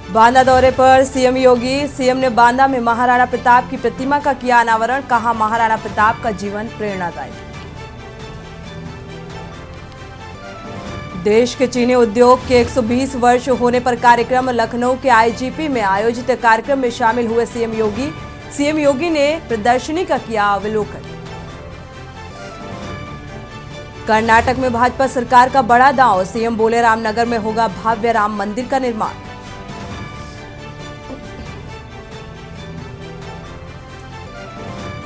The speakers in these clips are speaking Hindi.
बांदा दौरे पर सीएम योगी। सीएम ने बांदा में महाराणा प्रताप की प्रतिमा का किया अनावरण। कहा, महाराणा प्रताप का जीवन प्रेरणादायी। देश के चीनी उद्योग के 120 वर्ष होने पर कार्यक्रम। लखनऊ के आईजीपी में आयोजित कार्यक्रम में शामिल हुए सीएम योगी। सीएम योगी ने प्रदर्शनी का किया अवलोकन। कर्नाटक में भाजपा सरकार का बड़ा दांव। सीएम बोले, रामनगर में होगा भव्य राम मंदिर का निर्माण।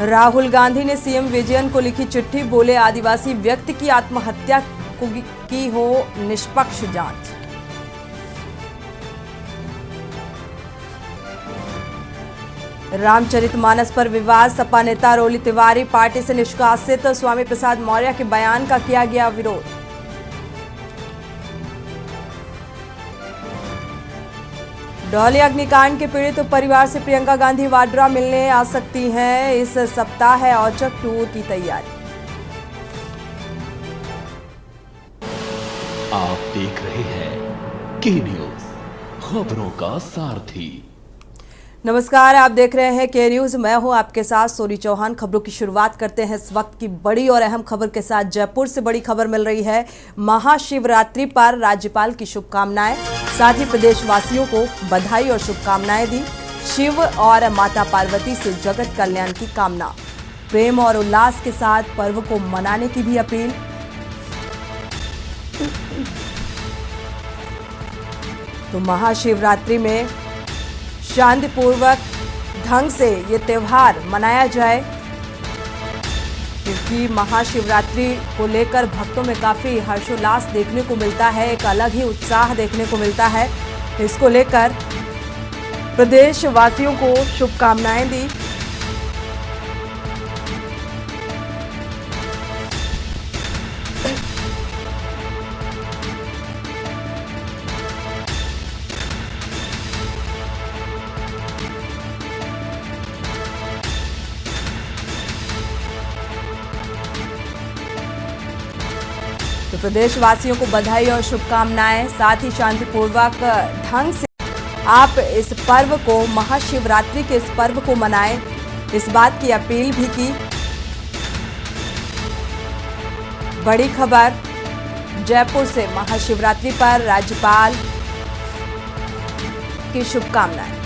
राहुल गांधी ने सीएम विजयन को लिखी चिट्ठी। बोले, आदिवासी व्यक्ति की आत्महत्या की हो निष्पक्ष जांच। रामचरितमानस पर विवाद। सपा नेता रोली तिवारी पार्टी से निष्कासित। स्वामी प्रसाद मौर्य के बयान का किया गया विरोध। डॉली अग्निकांड के पीड़ित परिवार से प्रियंका गांधी वाड्रा मिलने आ सकती हैं। इस सप्ताह है औचक टूर की तैयारी। आप देख रहे हैं के न्यूज, खबरों का सारथी। नमस्कार, आप देख रहे हैं के न्यूज। मैं हूं आपके साथ सोनी चौहान। खबरों की शुरुआत करते हैं इस वक्त की बड़ी और अहम खबर के साथ। जयपुर से बड़ी खबर मिल रही है। महाशिवरात्रि पर राज्यपाल की शुभकामनाएं, साथ ही प्रदेशवासियों को बधाई और शुभकामनाएं दी। शिव और माता पार्वती से जगत कल्याण की कामना। प्रेम और उल्लास के साथ पर्व को मनाने की भी अपील। तो महाशिवरात्रि में शांतिपूर्वक ढंग से ये त्योहार मनाया जाए, क्योंकि महाशिवरात्रि को लेकर भक्तों में काफी हर्षोल्लास देखने को मिलता है। एक अलग ही उत्साह देखने को मिलता है। इसको लेकर प्रदेशवासियों को शुभकामनाएं दी। तो प्रदेशवासियों को बधाई और शुभकामनाएं, साथ ही शांतिपूर्वक ढंग से आप इस पर्व को, महाशिवरात्रि के इस पर्व को मनाएं, इस बात की अपील भी की। बड़ी खबर जयपुर से, महाशिवरात्रि पर राज्यपाल की शुभकामनाएं।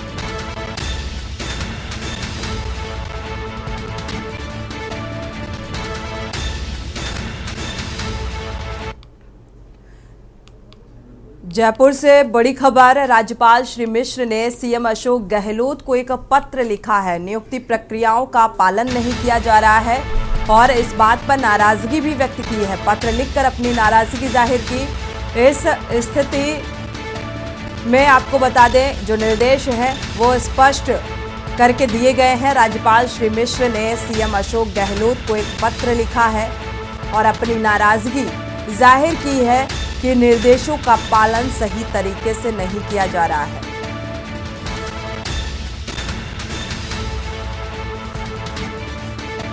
जयपुर से बड़ी खबर। राज्यपाल श्री मिश्र ने सीएम अशोक गहलोत को एक पत्र लिखा है। नियुक्ति प्रक्रियाओं का पालन नहीं किया जा रहा है और इस बात पर नाराजगी भी व्यक्त की है। पत्र लिखकर अपनी नाराजगी जाहिर की। इस स्थिति में आपको बता दें, जो निर्देश हैं वो स्पष्ट करके दिए गए हैं। राज्यपाल श्री मिश्र ने सीएम अशोक गहलोत को एक पत्र लिखा है और अपनी नाराजगी जाहिर की है कि निर्देशों का पालन सही तरीके से नहीं किया जा रहा है।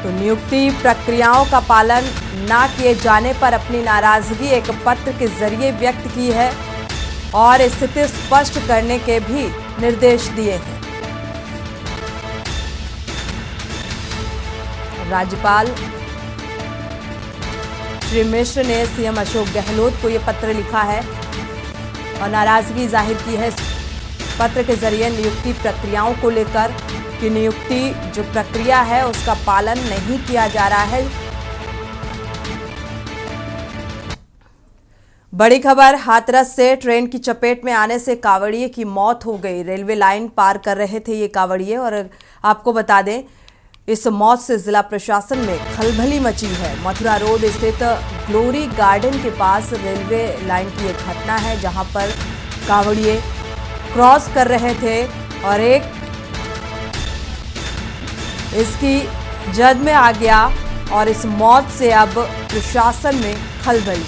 तो नियुक्ति प्रक्रियाओं का पालन ना किए जाने पर अपनी नाराजगी एक पत्र के जरिए व्यक्त की है और स्थिति स्पष्ट करने के भी निर्देश दिए हैं। राज्यपाल श्री मिश्र ने सीएम अशोक गहलोत को ये पत्र लिखा है और नाराजगी जाहिर की है इस पत्र के जरिए नियुक्ति प्रक्रियाओं को लेकर, कि नियुक्ति जो प्रक्रिया है उसका पालन नहीं किया जा रहा है। बड़ी खबर, हाथरस से ट्रेन की चपेट में आने से कांवड़िए की मौत हो गई। रेलवे लाइन पार कर रहे थे ये कांवड़िए और आपको बता दें, इस मौत से जिला प्रशासन में खलबली मची है। मथुरा रोड स्थित ग्लोरी गार्डन के पास रेलवे लाइन की एक घटना है, जहां पर कांवड़िए क्रॉस कर रहे थे और एक इसकी जद में आ गया और इस मौत से अब प्रशासन में खलबली।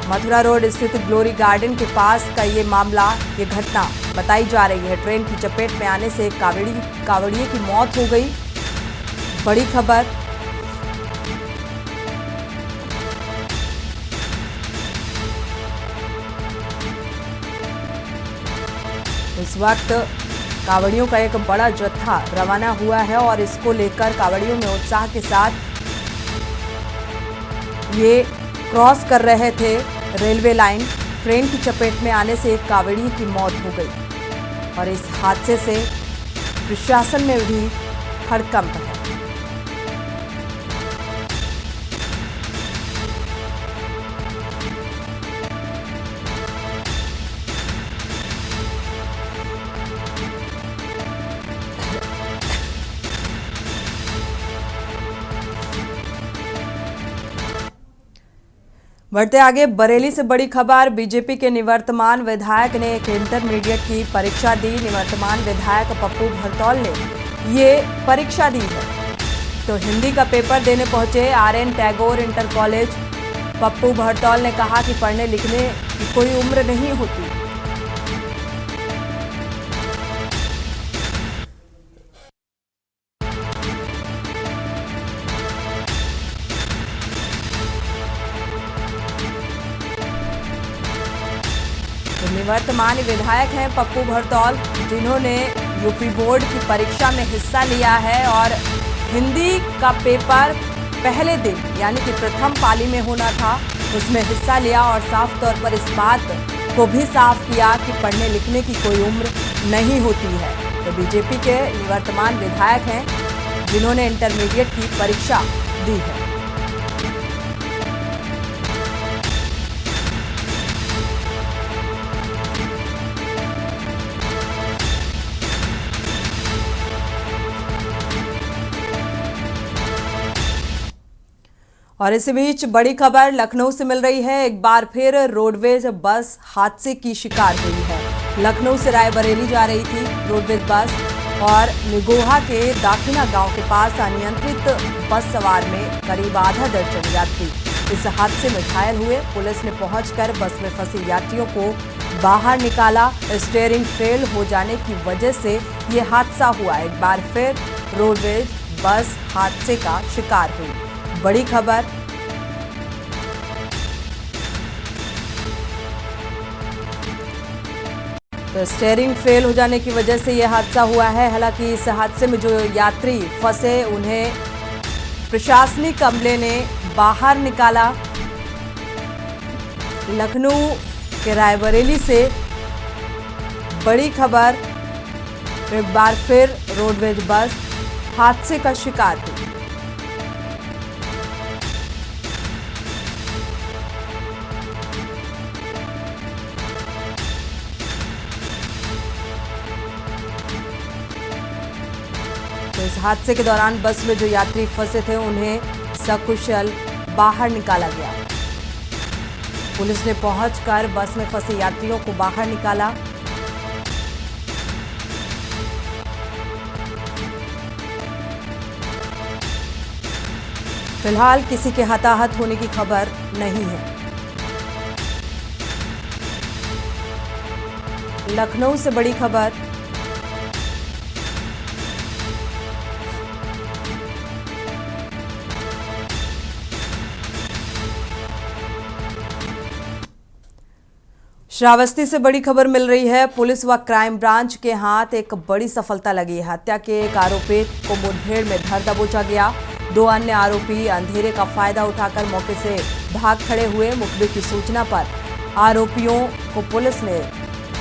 मथुरा रोड स्थित ग्लोरी गार्डन के पास का ये मामला, ये घटना बताई जा रही है। ट्रेन की चपेट में आने से कांवड़िए की मौत हो गई। बड़ी खबर। इस वक्त कांवड़ियों का एक बड़ा जत्था रवाना हुआ है और इसको लेकर कांवड़ियों में उत्साह के साथ ये क्रॉस कर रहे थे रेलवे लाइन। ट्रेन की चपेट में आने से एक कांवड़िए की मौत हो गई और इस हादसे से प्रशासन में भी हड़कंप है। बढ़ते आगे, बरेली से बड़ी खबर। बीजेपी के निवर्तमान विधायक ने एक इंटरमीडिएट की परीक्षा दी। निवर्तमान विधायक पप्पू भरतौल ने ये परीक्षा दी है। तो हिंदी का पेपर देने पहुंचे R N. Tagore inter college. Pappu Bhartaul ने कहा कि पढ़ने लिखने की कोई उम्र नहीं होती। निवर्तमान विधायक हैं पप्पू भरतौल, जिन्होंने यूपी बोर्ड की परीक्षा में हिस्सा लिया है और हिंदी का पेपर पहले दिन यानी कि प्रथम पाली में होना था, उसमें हिस्सा लिया और साफ तौर पर इस बात को भी साफ किया कि पढ़ने लिखने की कोई उम्र नहीं होती है। तो बीजेपी के निवर्तमान विधायक हैं जिन्होंने इंटरमीडिएट की परीक्षा दी है। और इसी बीच बड़ी खबर लखनऊ से मिल रही है। एक बार फिर रोडवेज बस हादसे की शिकार हुई है। लखनऊ से रायबरेली जा रही थी रोडवेज बस और निगोहा के दाखिना गांव के पास अनियंत्रित बस सवार में करीब आधा दर्जन यात्री इस हादसे में घायल हुए। पुलिस ने पहुंचकर बस में फंसे यात्रियों को बाहर निकाला। स्टीयरिंग फेल हो जाने की वजह से ये हादसा हुआ। एक बार फिर रोडवेज बस हादसे का शिकार हुई। बड़ी खबर। तो स्टीयरिंग फेल हो जाने की वजह से यह हादसा हुआ है। हालांकि इस हादसे में जो यात्री फंसे उन्हें प्रशासनिक अमले ने बाहर निकाला। लखनऊ के रायबरेली से बड़ी खबर। एक बार फिर रोडवेज बस हादसे का शिकार हुई। तो इस हादसे के दौरान बस में जो यात्री फंसे थे उन्हें सकुशल बाहर निकाला गया। पुलिस ने पहुंचकर बस में फंसे यात्रियों को बाहर निकाला। फिलहाल किसी के हताहत होने की खबर नहीं है। लखनऊ से बड़ी खबर। श्रावस्ती से बड़ी खबर मिल रही है। पुलिस व क्राइम ब्रांच के हाथ एक बड़ी सफलता लगी है। हत्या के एक आरोपी को मुठभेड़ में धर दबोचा गया। 2 अन्य आरोपी अंधेरे का फायदा उठाकर मौके से भाग खड़े हुए। मुखबिर की सूचना पर आरोपियों को पुलिस ने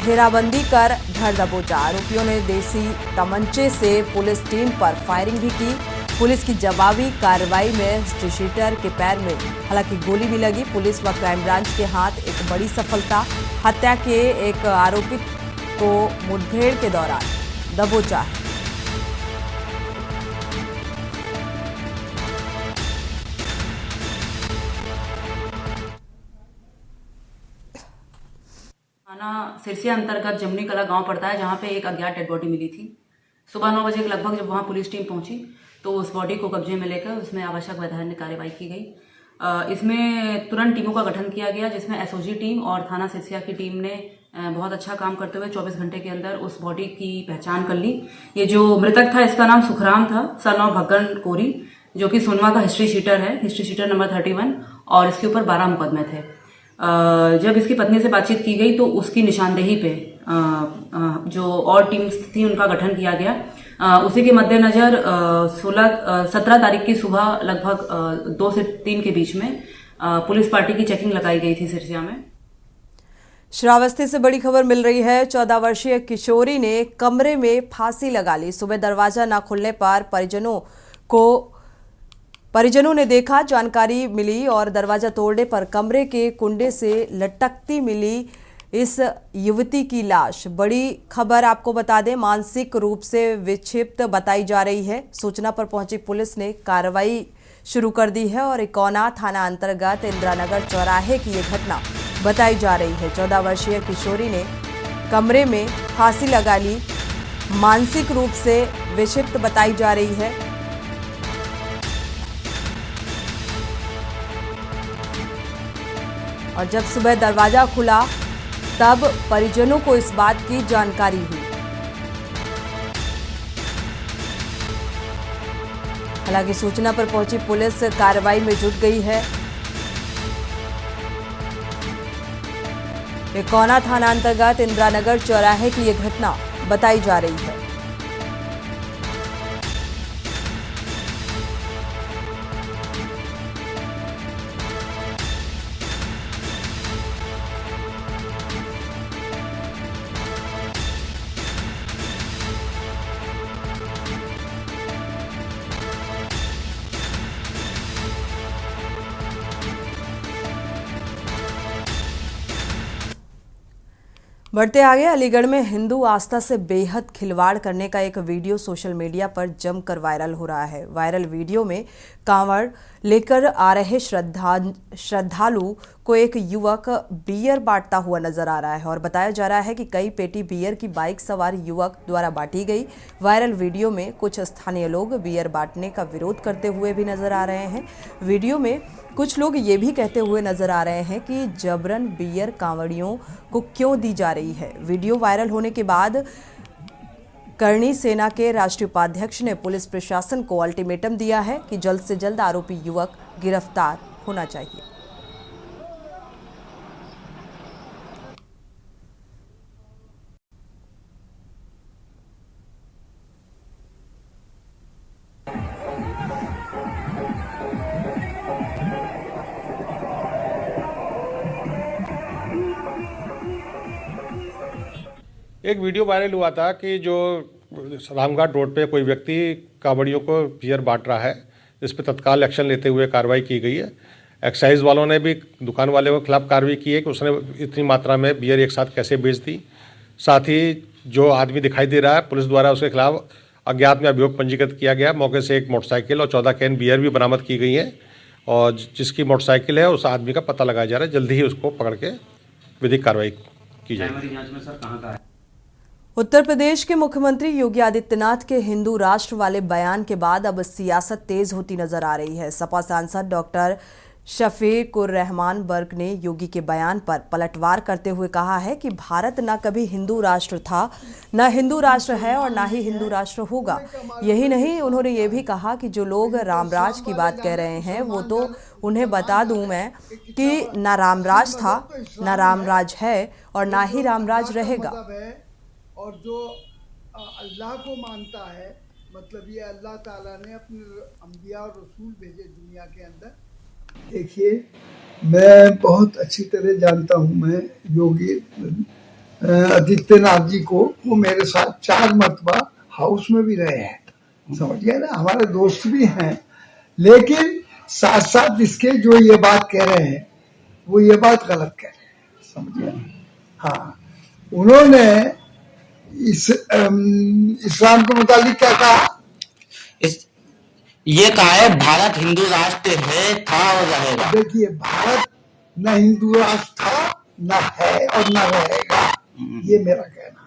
घेराबंदी कर धर दबोचा। आरोपियों ने देसी तमंचे से पुलिस टीम पर फायरिंग भी की। पुलिस की जवाबी कार्रवाई में हिस्ट्री शीटर के पैर में हालांकि गोली भी लगी। पुलिस व क्राइम ब्रांच के हाथ एक बड़ी सफलता। हत्या के एक आरोपी को मुठभेड़ के दौरान दबोचा है। थाना सिरसिया अंतर्गत जमुनी कला गांव पड़ता है, जहां पे एक अज्ञात डेड बॉडी मिली थी। सुबह 9 बजे के लगभग जब वहां पुलिस टीम पहुंची तो उस बॉडी को कब्जे में लेकर उसमें आवश्यक वैधानिक कार्रवाई की गई। इसमें तुरंत टीमों का गठन किया गया, जिसमें एसओजी टीम और थाना सिरसिया की टीम ने बहुत अच्छा काम करते हुए 24 घंटे के अंदर उस बॉडी की पहचान कर ली। ये जो मृतक था इसका नाम सुखराम था, सन ऑफ भगन कोरी, जो कि सोनवा का हिस्ट्री शीटर है, हिस्ट्री शीटर नंबर 31, और इसके ऊपर 12 मुकदमे थे। जब इसकी पत्नी से बातचीत की गई तो उसकी निशानदेही पे जो और टीम्स थी उनका गठन किया गया। उसी के मद्देनजर 17 तारीख की सुबह लगभग 2 से 3 के बीच में पुलिस पार्टी की चेकिंग लगाई गई थी सिरसिया में। श्रावस्ती से बड़ी खबर मिल रही है। 14 वर्षीय किशोरी ने कमरे में फांसी लगा ली। सुबह दरवाजा न खुलने पर परिजनों ने देखा, जानकारी मिली और दरवाजा तोड़ने पर कमरे के कुंडे से लटकती मिली इस युवती की लाश। बड़ी खबर आपको बता दें, मानसिक रूप से विक्षिप्त बताई जा रही है। सूचना पर पहुंची पुलिस ने कार्रवाई शुरू कर दी है और इकोना थाना अंतर्गत इंदिरानगर चौराहे की ये घटना बताई जा रही है। 14 वर्षीय किशोरी ने कमरे में फांसी लगा ली, मानसिक रूप से विक्षिप्त बताई जा रही है। और जब सुबह दरवाजा खुला तब परिजनों को इस बात की जानकारी हुई। हालांकि सूचना पर पहुंची पुलिस कार्रवाई में जुट गई है। इकोना थाना अंतर्गत इंदिरानगर चौराहे की यह घटना बताई जा रही है। बढ़ते आगे, अलीगढ़ में हिंदू आस्था से बेहद खिलवाड़ करने का एक वीडियो सोशल मीडिया पर जमकर वायरल हो रहा है। वायरल वीडियो में कांवड़ लेकर आ रहे श्रद्धालु को एक युवक बियर बांटता हुआ नजर आ रहा है और बताया जा रहा है कि कई पेटी बियर की बाइक सवार युवक द्वारा बांटी गई। वायरल वीडियो में कुछ स्थानीय लोग बियर बांटने का विरोध करते हुए भी नजर आ रहे हैं। वीडियो में कुछ लोग ये भी कहते हुए नजर आ रहे हैं कि जबरन बियर कांवड़ियों को क्यों दी जा रही है। वीडियो वायरल होने के बाद करणी सेना के राष्ट्रीय उपाध्यक्ष ने पुलिस प्रशासन को अल्टीमेटम दिया है कि जल्द से जल्द आरोपी युवक गिरफ्तार होना चाहिए। एक वीडियो वायरल हुआ था कि जो रामघाट रोड पे कोई व्यक्ति कांवड़ियों को बियर बांट रहा है। इस पर तत्काल एक्शन लेते हुए कार्रवाई की गई है। एक्साइज वालों ने भी दुकान वाले के खिलाफ कार्रवाई की है कि उसने इतनी मात्रा में बियर एक साथ कैसे बेच दी। साथ ही जो आदमी दिखाई दे रहा है, पुलिस द्वारा उसके खिलाफ अज्ञात में अभियोग पंजीकृत किया गया। मौके से एक मोटरसाइकिल और 14 कैन बियर भी बरामद की गई है और जिसकी मोटरसाइकिल है उस आदमी का पता लगाया जा रहा है। जल्दी ही उसको पकड़ के विधिक कार्रवाई की जाएगी। उत्तर प्रदेश के मुख्यमंत्री योगी आदित्यनाथ के हिंदू राष्ट्र वाले बयान के बाद अब सियासत तेज होती नजर आ रही है। सपा सांसद डॉक्टर शफीकुर रहमान बर्क ने योगी के बयान पर पलटवार करते हुए कहा है कि भारत न कभी हिंदू राष्ट्र था, न हिंदू राष्ट्र है और न ही हिंदू राष्ट्र होगा। यही नहीं, उन्होंने ये भी कहा कि जो लोग रामराज की बात कह रहे हैं वो तो उन्हें बता दूं मैं कि न रामराज था, न रामराज है और न ही रामराज रहेगा। और जो अल्लाह को मानता है, मतलब ये अल्लाह ताला ने अपने अंबिया और रसूल भेजे दुनिया के अंदर। देखिए, मैं बहुत अच्छी तरह जानता हूँ, मैं योगी आदित्यनाथ जी को। वो मेरे साथ 4 मरतबा हाउस में भी रहे हैं, समझिए ना, हमारे दोस्त भी हैं। लेकिन साथ साथ इसके जो ये बात कह रहे हैं वो ये बात गलत कह रहे हैं, समझिए। हाँ, उन्होंने इस्लाम के मुताबिक क्या कहा? ये कहा है भारत हिंदू राष्ट्र है, था और रहेगा। देखिए, भारत न हिंदू राष्ट्र था, न है और न रहेगा, ये मेरा कहना है।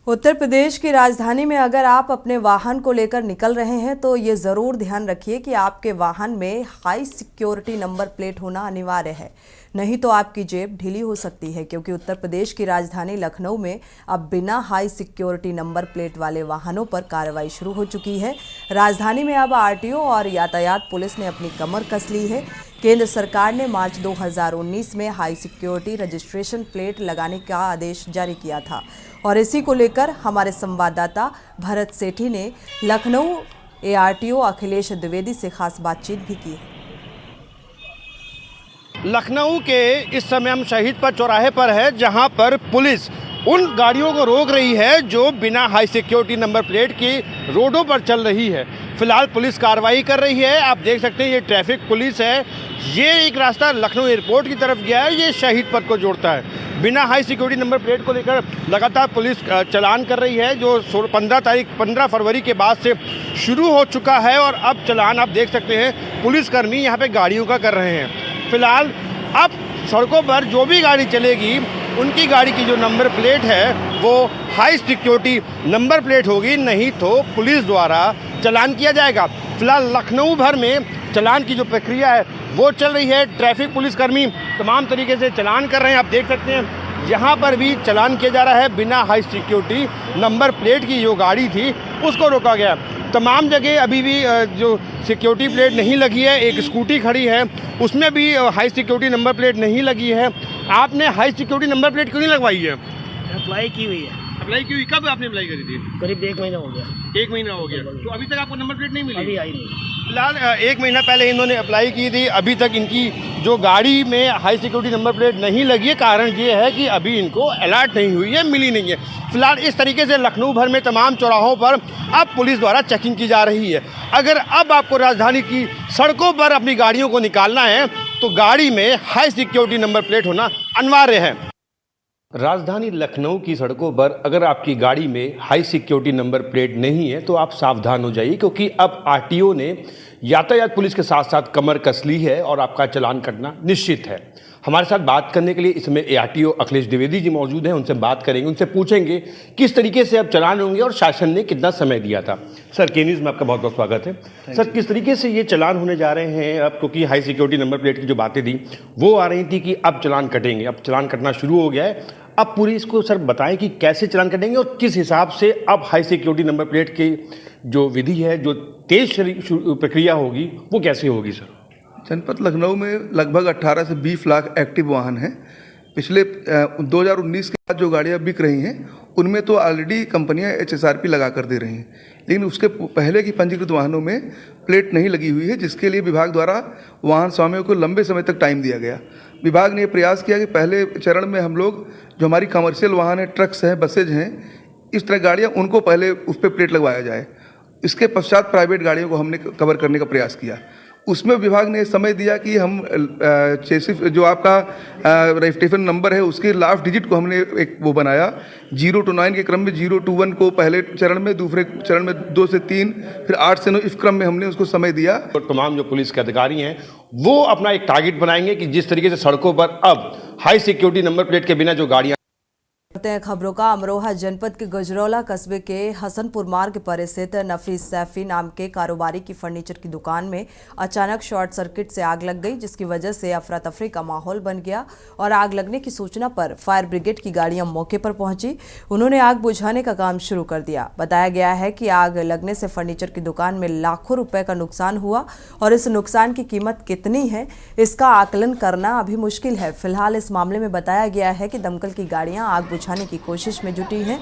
उत्तर प्रदेश की राजधानी में अगर आप अपने वाहन को लेकर निकल रहे हैं तो ये जरूर ध्यान रखिए कि आपके वाहन में हाई सिक्योरिटी नंबर प्लेट होना अनिवार्य है, नहीं तो आपकी जेब ढीली हो सकती है। क्योंकि उत्तर प्रदेश की राजधानी लखनऊ में अब बिना हाई सिक्योरिटी नंबर प्लेट वाले वाहनों पर कार्रवाई शुरू हो चुकी है। राजधानी में अब आरटीओ और यातायात पुलिस ने अपनी कमर कस ली है। केंद्र सरकार ने मार्च 2019 में हाई सिक्योरिटी रजिस्ट्रेशन प्लेट लगाने का आदेश जारी किया था और इसी को लेकर हमारे संवाददाता भरत सेठी ने लखनऊ ARTO अखिलेश द्विवेदी से खास बातचीत भी की है। लखनऊ के इस समय हम शहीद पथ चौराहे पर है, जहां पर पुलिस उन गाड़ियों को रोक रही है जो बिना हाई सिक्योरिटी नंबर प्लेट की रोडों पर चल रही है। फिलहाल पुलिस कार्रवाई कर रही है। आप देख सकते हैं ये ट्रैफिक पुलिस है। ये एक रास्ता लखनऊ एयरपोर्ट की तरफ गया है, ये शहीद पथ को जोड़ता है। बिना हाई सिक्योरिटी नंबर प्लेट को लेकर लगातार पुलिस चालान कर रही है, जो 15 फरवरी के बाद से शुरू हो चुका है और अब चालान आप देख सकते हैं पुलिसकर्मी यहाँ पे गाड़ियों का कर रहे हैं। फिलहाल अब सड़कों पर जो भी गाड़ी चलेगी उनकी गाड़ी की जो नंबर प्लेट है वो हाई सिक्योरिटी नंबर प्लेट होगी, नहीं तो पुलिस द्वारा चालान किया जाएगा। फिलहाल लखनऊ भर में चालान की जो प्रक्रिया है वो चल रही है। ट्रैफिक पुलिसकर्मी तमाम तरीके से चालान कर रहे हैं। आप देख सकते हैं यहाँ पर भी चालान किया जा रहा है। बिना हाई सिक्योरिटी नंबर प्लेट की जो गाड़ी थी उसको रोका गया। तमाम जगह अभी भी जो सिक्योरिटी प्लेट नहीं लगी है, एक स्कूटी खड़ी है उसमें भी हाई सिक्योरिटी नंबर प्लेट नहीं लगी है। आपने हाई सिक्योरिटी नंबर प्लेट क्यों नहीं लगवाई है? अप्लाई की हुई है। अप्लाई की हुई? कब आपने अप्लाई करी थी? करीब 1 महीना हो गया। 1 महीना हो गया। तो अभी तक आपको नंबर प्लेट नहीं मिली? अभी आई नहीं। फिलहाल 1 महीना पहले इन्होंने अप्लाई की थी, अभी तक इनकी जो गाड़ी में हाई सिक्योरिटी नंबर प्लेट नहीं लगी है। कारण ये है कि अभी इनको अलर्ट नहीं हुई है, मिली नहीं है। फिलहाल इस तरीके से लखनऊ भर में तमाम चौराहों पर अब पुलिस द्वारा चेकिंग की जा रही है। अगर अब आपको राजधानी की सड़कों पर अपनी गाड़ियों को निकालना है तो गाड़ी में हाई सिक्योरिटी नंबर प्लेट होना अनिवार्य है। राजधानी लखनऊ की सड़कों पर अगर आपकी गाड़ी में हाई सिक्योरिटी नंबर प्लेट नहीं है तो आप सावधान हो जाइए, क्योंकि अब आरटीओ ने यातायात पुलिस के साथ साथ कमर कस ली है और आपका चालान कटना निश्चित है। हमारे साथ बात करने के लिए इसमें ARTO अखिलेश द्विवेदी जी मौजूद हैं। उनसे बात करेंगे, उनसे पूछेंगे किस तरीके से अब चालान होंगे और शासन ने कितना समय दिया था। सर, के न्यूज़ में आपका बहुत बहुत स्वागत है। सर, किस तरीके से ये चालान होने जा रहे हैं अब, क्योंकि हाई सिक्योरिटी नंबर प्लेट की जो बातें थी वो आ रही थी कि अब चालान कटेंगे, अब चालान कटना शुरू हो गया है। अब पूरी इसको सर बताएं कि कैसे चालान कटेंगे और किस हिसाब से अब हाई सिक्योरिटी नंबर प्लेट की जो विधि है, जो तेज प्रक्रिया होगी, वो कैसे होगी सर? जनपद लखनऊ में लगभग 18 से 20 लाख एक्टिव वाहन हैं। पिछले 2019 के बाद जो गाड़ियां बिक रही हैं उनमें तो ऑलरेडी कंपनियां HSRP लगा कर दे रही हैं, लेकिन उसके पहले की पंजीकृत वाहनों में प्लेट नहीं लगी हुई है, जिसके लिए विभाग द्वारा वाहन स्वामियों को लंबे समय तक टाइम दिया गया। विभाग ने प्रयास किया कि पहले चरण में हम लोग जो हमारी कमर्शियल वाहन है, ट्रक्स हैं, बसेज हैं, इस तरह गाड़ियाँ उनको पहले उस पर प्लेट लगवाया जाए। इसके पश्चात प्राइवेट गाड़ियों को हमने कवर करने का प्रयास किया। उसमें विभाग ने समय दिया कि हम चेसिस जो आपका रजिस्ट्रेशन नंबर है उसके लास्ट डिजिट को हमने एक वो बनाया 0 to 9 के क्रम में 0 to 1 को पहले चरण में, दूसरे चरण में 2 से 3, फिर 8 से 9, इस क्रम में हमने उसको समय दिया। और तमाम जो पुलिस के अधिकारी हैं वो अपना एक टारगेट बनाएंगे कि जिस तरीके से सड़कों पर अब हाई सिक्योरिटी नंबर प्लेट के बिना जो गाड़ियाँ। करते हैं खबरों का। अमरोहा जनपद के गजरौला कस्बे के हसनपुर मार्ग पर स्थित नफीस सैफी नाम के कारोबारी की फर्नीचर की दुकान में अचानक शॉर्ट सर्किट से आग लग गई, जिसकी वजह से अफरा तफरी का माहौल बन गया और आग लगने की सूचना पर फायर ब्रिगेड की गाड़ियां मौके पर पहुंची। उन्होंने आग बुझाने का काम शुरू कर दिया। बताया गया है कि आग लगने से फर्नीचर की दुकान में लाखों रुपए का नुकसान हुआ और इस नुकसान की कीमत कितनी है इसका आकलन करना अभी मुश्किल है। फिलहाल इस मामले में बताया गया है कि दमकल की गाड़ियां आग बुझाने की कोशिश में जुटी हैं।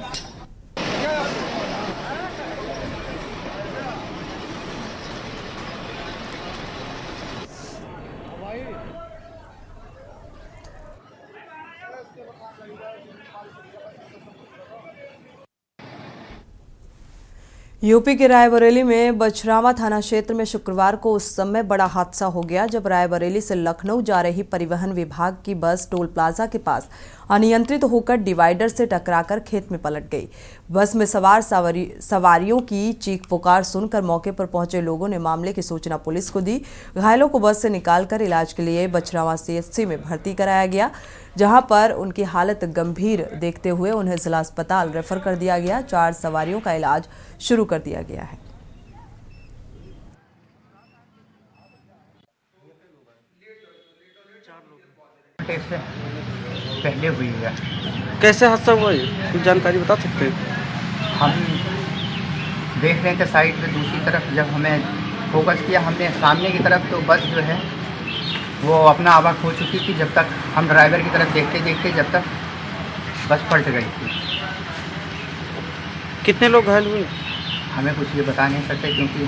यूपी के रायबरेली में बछरावा थाना क्षेत्र में शुक्रवार को उस समय बड़ा हादसा हो गया जब रायबरेली से लखनऊ जा रही परिवहन विभाग की बस टोल प्लाजा के पास अनियंत्रित होकर डिवाइडर से टकराकर खेत में पलट गई। बस में सवार सवारियों की चीख पुकार सुनकर मौके पर पहुंचे लोगों ने मामले की सूचना पुलिस को दी। घायलों को बस से निकालकर इलाज के लिए बछरावा CHC में भर्ती कराया गया, जहां पर उनकी हालत गंभीर देखते हुए उन्हें जिला अस्पताल रेफर कर दिया गया। 4 सवारियों का इलाज शुरू कर दिया गया है। पहले हुई है। कैसे हादसा हुआ ये कुछ जानकारी बता सकते हैं? हम देख रहे थे साइड पे, दूसरी तरफ जब हमें फोकस किया हमने सामने की तरफ तो बस जो है वो अपना आवाज़ खो चुकी थी जब तक हम ड्राइवर की तरफ देखते देखते जब तक बस पलट गई थी। कितने लोग घायल हुए? हमें कुछ ये बता नहीं सकते क्योंकि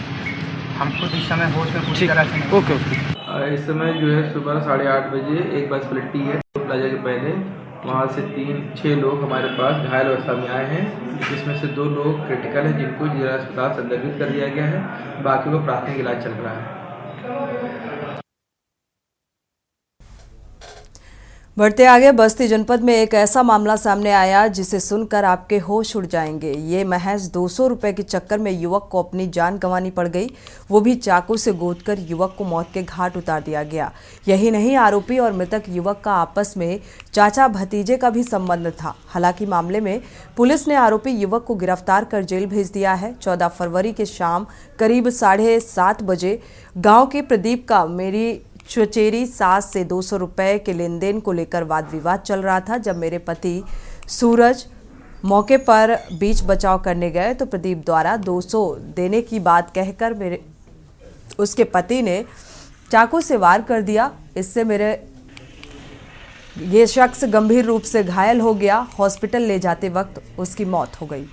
हम खुद इस समय होश में पूरी तरह से नहीं। ओके। इस समय जो है सुबह 8:30 बजे एक बस पलटी है प्लाजा के पहले। वहाँ से 6 लोग हमारे पास घायल अवस्था में आए हैं, जिसमें से 2 लोग क्रिटिकल हैं जिनको जिला अस्पताल संदर्भित कर दिया गया है, बाकी को प्राथमिक इलाज चल रहा है। बढ़ते आगे, बस्ती जनपद में एक ऐसा मामला सामने आया जिसे सुनकर आपके होश उड़ जाएंगे। ये महज 200 रुपए के चक्कर में युवक को अपनी जान गंवानी पड़ गई, वो भी चाकू से गोदकर युवक को मौत के घाट उतार दिया गया। यही नहीं, आरोपी और मृतक युवक का आपस में चाचा भतीजे का भी संबंध था। हालांकि मामले में पुलिस ने आरोपी युवक को गिरफ्तार कर जेल भेज दिया है। 14 फरवरी के शाम करीब 7:30 बजे गाँव के प्रदीप का मेरी चचेरी सास से 200 रुपए के लेन देन को लेकर वाद विवाद चल रहा था। जब मेरे पति सूरज मौके पर बीच बचाव करने गए तो प्रदीप द्वारा 200 देने की बात कहकर उसके पति ने चाकू से वार कर दिया। इससे ये शख्स गंभीर रूप से घायल हो गया। हॉस्पिटल ले जाते वक्त उसकी मौत हो गई।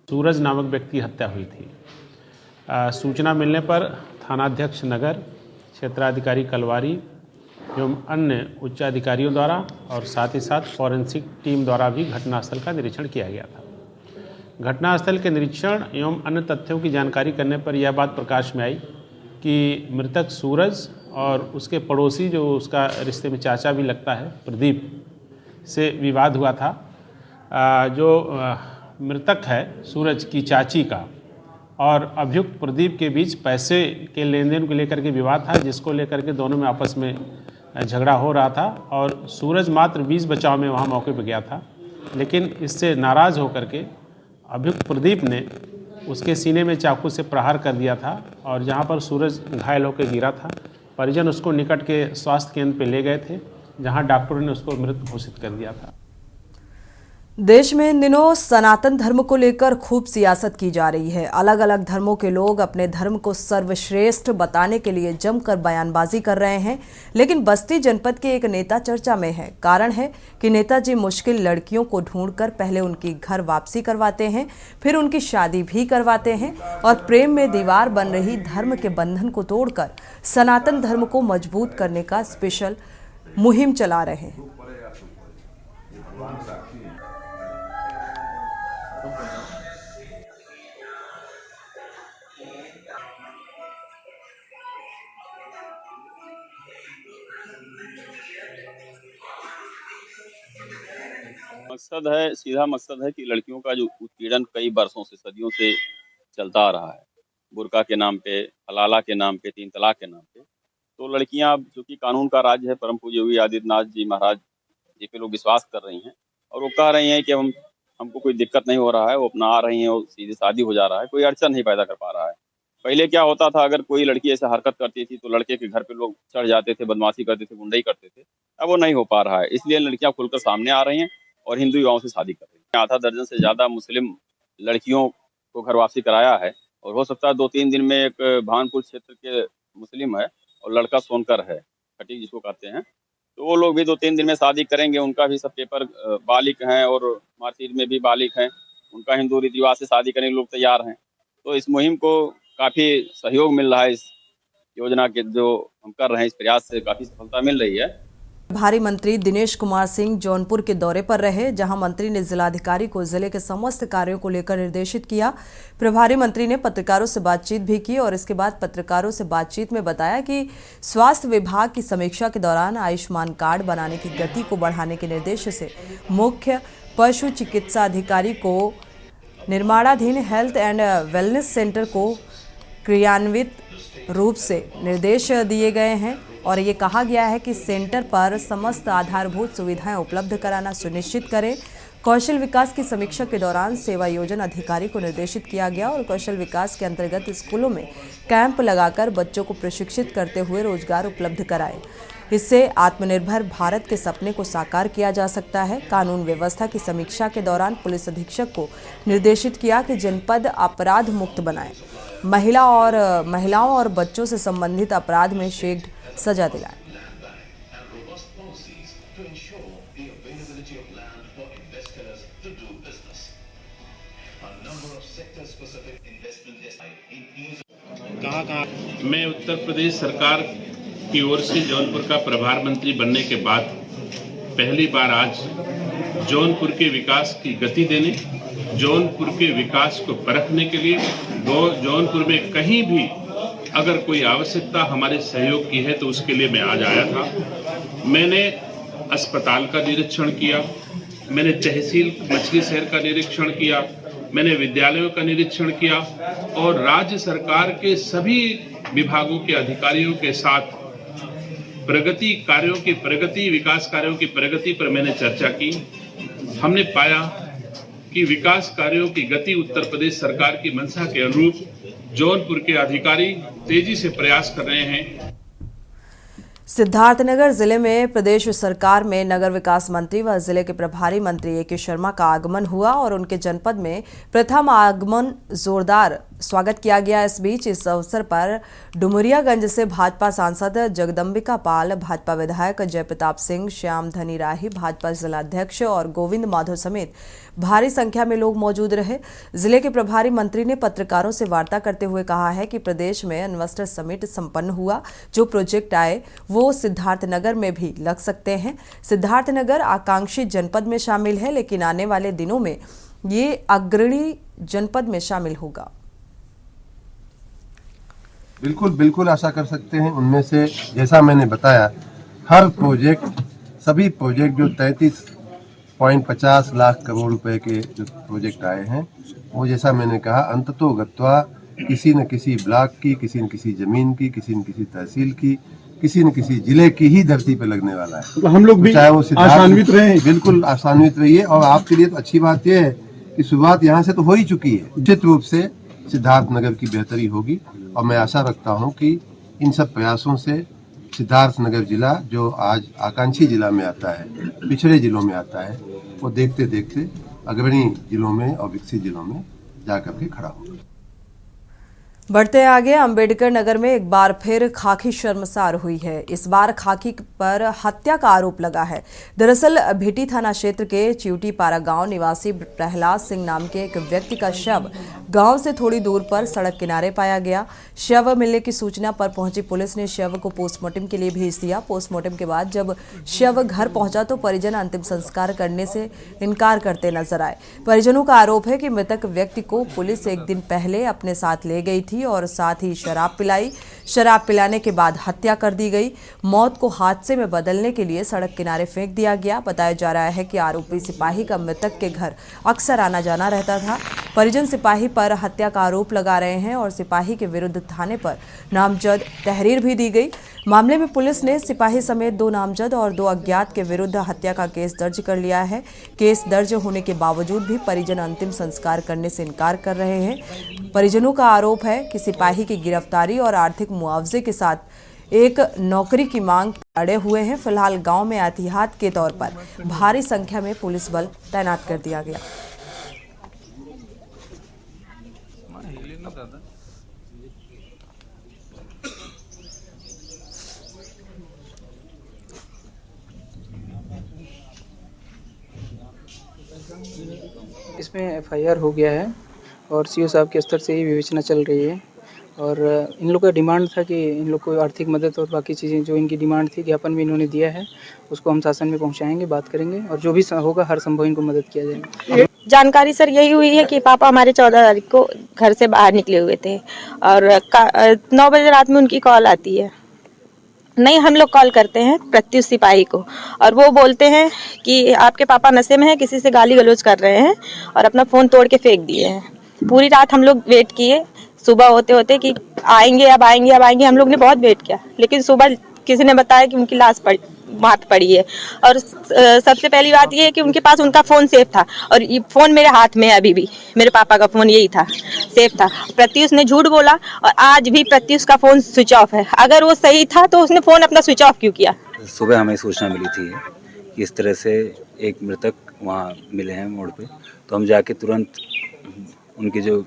सूरज नामक व्यक्ति की हत्या हुई थी। सूचना मिलने पर थानाध्यक्ष नगर, क्षेत्राधिकारी कलवारी एवं अन्य उच्च अधिकारियों द्वारा और साथ ही साथ फॉरेंसिक टीम द्वारा भी घटनास्थल का निरीक्षण किया गया था। घटनास्थल के निरीक्षण एवं अन्य तथ्यों की जानकारी करने पर यह बात प्रकाश में आई कि मृतक सूरज और उसके पड़ोसी, जो उसका रिश्ते में चाचा भी लगता है, प्रदीप से विवाद हुआ था। जो मृतक है सूरज की चाची का और अभियुक्त प्रदीप के बीच पैसे के लेन देन को लेकर के विवाद था, जिसको लेकर के दोनों में आपस में झगड़ा हो रहा था और सूरज मात्र 20 बचाव में वहां मौके पर गया था। लेकिन इससे नाराज़ होकर के अभियुक्त प्रदीप ने उसके सीने में चाकू से प्रहार कर दिया था और जहां पर सूरज घायल होकर गिरा था, परिजन उसको निकट के स्वास्थ्य केंद्र पर ले गए थे, जहां डॉक्टरों ने उसको मृत घोषित कर दिया था। देश में इन दिनों सनातन धर्म को लेकर खूब सियासत की जा रही है। अलग अलग धर्मों के लोग अपने धर्म को सर्वश्रेष्ठ बताने के लिए जमकर बयानबाजी कर रहे हैं। लेकिन बस्ती जनपद के एक नेता चर्चा में है। कारण है कि नेताजी मुश्किल लड़कियों को ढूंढकर पहले उनकी घर वापसी करवाते हैं, फिर उनकी शादी भी करवाते हैं और प्रेम में दीवार बन रही धर्म के बंधन को तोड़कर सनातन धर्म को मजबूत करने का स्पेशल मुहिम चला रहे हैं। मकसद है, सीधा मकसद है कि लड़कियों का जो उत्पीड़न कई वर्षों से, सदियों से चलता आ रहा है, बुर्का के नाम पे, हलाला के नाम पे, 3 तलाक के नाम पे, तो लड़कियां, चूंकि कानून का राज है, परम पूज्य योगी आदित्यनाथ जी महाराज जी पे लोग विश्वास कर रही हैं और वो कह रही हैं कि हमको कोई दिक्कत नहीं हो रहा है, वो अपना आ रही हैं और सीधी शादी हो जा रहा है, कोई अड़चन नहीं पैदा कर पा रहा है। पहले क्या होता था, अगर कोई लड़की ऐसे हरकत करती थी तो लड़के के घर पे लोग चढ़ जाते थे, बदमाशी करते थे, गुंडाई करते थे। अब वो नहीं हो पा रहा है, इसलिए लड़कियां खुलकर सामने आ रही हैं और हिंदू युवाओं से शादी कर रही हैं। आधा दर्जन से ज्यादा मुस्लिम लड़कियों को घर वापसी कराया है और हो सकता है 2-3 दिन में एक भानपुर क्षेत्र के मुस्लिम है और लड़का सोनकर है, खटीक जिसको कहते हैं, तो वो लोग भी 2-3 दिन में शादी करेंगे। उनका भी सब पेपर बालिक हैं और मार्कशीट में भी बालिक हैं, उनका हिंदू रीति रिवाज से शादी करने के लोग तैयार हैं। तो इस मुहिम को काफ़ी सहयोग मिल रहा है, इस योजना के जो हम कर रहे हैं, इस प्रयास से काफ़ी सफलता मिल रही है। प्रभारी मंत्री दिनेश कुमार सिंह जौनपुर के दौरे पर रहे, जहां मंत्री ने जिलाधिकारी को जिले के समस्त कार्यों को लेकर निर्देशित किया। प्रभारी मंत्री ने पत्रकारों से बातचीत भी की और इसके बाद पत्रकारों से बातचीत में बताया कि स्वास्थ्य विभाग की समीक्षा के दौरान आयुष्मान कार्ड बनाने की गति को बढ़ाने के निर्देश से मुख्य पशु चिकित्सा अधिकारी को निर्माणाधीन हेल्थ एंड वेलनेस सेंटर को क्रियान्वित रूप से निर्देश दिए गए हैं और ये कहा गया है कि सेंटर पर समस्त आधारभूत सुविधाएं उपलब्ध कराना सुनिश्चित करें। कौशल विकास की समीक्षा के दौरान सेवा योजना अधिकारी को निर्देशित किया गया और कौशल विकास के अंतर्गत स्कूलों में कैंप लगाकर बच्चों को प्रशिक्षित करते हुए रोजगार उपलब्ध कराए। इससे आत्मनिर्भर भारत के सपने को साकार किया जा सकता है। कानून व्यवस्था की समीक्षा के दौरान पुलिस अधीक्षक को निर्देशित किया कि जनपद अपराध मुक्त बनाए, महिलाओं और बच्चों से संबंधित अपराध में शीघ्र सजा दिलाए। मैं उत्तर प्रदेश सरकार की ओर से जौनपुर का प्रभार मंत्री बनने के बाद पहली बार आज जौनपुर के विकास की गति देने, जौनपुर के विकास को परखने के लिए जौनपुर में कहीं भी अगर कोई आवश्यकता हमारे सहयोग की है तो उसके लिए मैं आज आया था। मैंने अस्पताल का निरीक्षण किया, मैंने तहसील मछली शहर का निरीक्षण किया, मैंने विद्यालयों का निरीक्षण किया और राज्य सरकार के सभी विभागों के अधिकारियों के साथ प्रगति कार्यों की प्रगति, विकास कार्यों की प्रगति पर मैंने चर्चा की। हमने पाया कि विकास कार्यों की गति उत्तर प्रदेश सरकार की मंशा के अनुरूप जौनपुर के अधिकारी तेजी से प्रयास कर रहे हैं। सिद्धार्थनगर जिले में प्रदेश सरकार में नगर विकास मंत्री व जिले के प्रभारी मंत्री ए.के. शर्मा का आगमन हुआ और उनके जनपद में प्रथम आगमन जोरदार स्वागत किया गया। इस बीच इस अवसर पर डुमरियागंज से भाजपा सांसद जगदम्बिका पाल, भाजपा विधायक जयप्रताप सिंह, श्याम धनी राही, भाजपा जिलाध्यक्ष और गोविंद माधव समेत भारी संख्या में लोग मौजूद रहे। जिले के प्रभारी मंत्री ने पत्रकारों से वार्ता करते हुए कहा है कि प्रदेश में इन्वेस्टर समिट संपन्न हुआ, जो प्रोजेक्ट आए वो सिद्धार्थनगर में भी लग सकते हैं। सिद्धार्थनगर आकांक्षी जनपद में शामिल है, लेकिन आने वाले दिनों में ये अग्रणी जनपद में शामिल होगा। बिल्कुल आशा कर सकते हैं। उनमें से जैसा मैंने बताया, हर प्रोजेक्ट, सभी प्रोजेक्ट जो 33.50 लाख करोड़ रुपए के जो प्रोजेक्ट आए हैं, वो जैसा मैंने कहा अंततोगत्वा किसी न किसी ब्लॉक की, किसी न किसी जमीन की, किसी न किसी तहसील की, किसी न किसी जिले की ही धरती पर लगने वाला है। तो हम लोग भी चाहे वो आशान्वित रहे, बिल्कुल आशान्वित रहिए। और आपके लिए तो अच्छी बात यह है कि शुरुआत यहाँ से तो हो ही चुकी है। निश्चित रूप से सिद्धार्थनगर की बेहतरी होगी और मैं आशा रखता हूँ कि इन सब प्रयासों से सिद्धार्थनगर जिला, जो आज आकांक्षी जिला में आता है, पिछड़े जिलों में आता है, वो देखते देखते अग्रणी जिलों में और विकसित जिलों में जाकर के खड़ा होगा। बढ़ते आगे, अंबेडकर नगर में एक बार फिर खाकी शर्मसार हुई है। इस बार खाकी पर हत्या का आरोप लगा है। दरअसल भेटी थाना क्षेत्र के चिवटीपारा गांव निवासी प्रहलाद सिंह नाम के एक व्यक्ति का शव गांव से थोड़ी दूर पर सड़क किनारे पाया गया। शव मिलने की सूचना पर पहुंची पुलिस ने शव को पोस्टमार्टम के लिए भेज दिया। पोस्टमार्टम के बाद जब शव घर पहुंचा तो परिजन अंतिम संस्कार करने से इनकार करते नजर आए। परिजनों का आरोप है कि मृतक व्यक्ति को पुलिस एक दिन पहले अपने साथ ले गई थी और साथ ही शराब पिलाई। शराब पिलाने के बाद हत्या कर दी गई। मौत को हादसे में बदलने के लिए सड़क किनारे फेंक दिया गया। बताया जा रहा है कि आरोपी सिपाही का मृतक के घर अक्सर आना जाना रहता था। परिजन सिपाही पर हत्या का आरोप लगा रहे हैं और सिपाही के विरुद्ध थाने पर नामजद तहरीर भी दी गई। मामले में पुलिस ने सिपाही समेत 2 नामजद और 2 अज्ञात के विरुद्ध हत्या का केस दर्ज कर लिया है। केस दर्ज होने के बावजूद भी परिजन अंतिम संस्कार करने से इनकार कर रहे हैं। परिजनों का आरोप है कि सिपाही की गिरफ्तारी और आर्थिक मुआवजे के साथ एक नौकरी की मांग अड़े हुए हैं। फिलहाल गांव में एहतियात के तौर पर भारी संख्या में पुलिस बल तैनात कर दिया गया। इसमें एफआईआर हो गया है और सीओ साहब के स्तर से ही विवेचना चल रही है। और इन लोग का डिमांड था कि इन लोग को आर्थिक मदद और बाकी चीज़ें जो इनकी डिमांड थी, ज्ञापन भी इन्होंने दिया है, उसको हम शासन में पहुंचाएंगे, बात करेंगे और जो भी होगा हर संभव इनको मदद किया जाएगा। जानकारी सर यही हुई है कि पापा हमारे 14 तारीख को घर से बाहर निकले हुए थे और 9 बजे रात में उनकी कॉल आती है। नहीं, हम लोग कॉल करते हैं प्रत्युष सिपाही को और वो बोलते हैं कि आपके पापा नशे में हैं, किसी से गाली गलौज कर रहे हैं और अपना फ़ोन तोड़ के फेंक दिए हैं। पूरी रात हम लोग वेट किए, सुबह होते होते कि आएंगे अब आएंगे अब आएंगे। हम लोग ने बहुत वेट किया, लेकिन सुबह किसी ने बताया कि उनकी लाश मात पड़ी है। और सबसे पहली बात ये है कि उनके पास उनका फ़ोन सेफ था और ये फ़ोन मेरे हाथ में है, अभी भी मेरे पापा का फ़ोन यही था, सेफ था। प्रत्युष ने झूठ बोला और आज भी प्रत्युष का फ़ोन स्विच ऑफ है। अगर वो सही था तो उसने फ़ोन अपना स्विच ऑफ क्यों किया? सुबह हमें सूचना मिली थी कि इस तरह से एक मृतक वहाँ मिले हैं मोड़ पे, तो हम जाके तुरंत उनके जो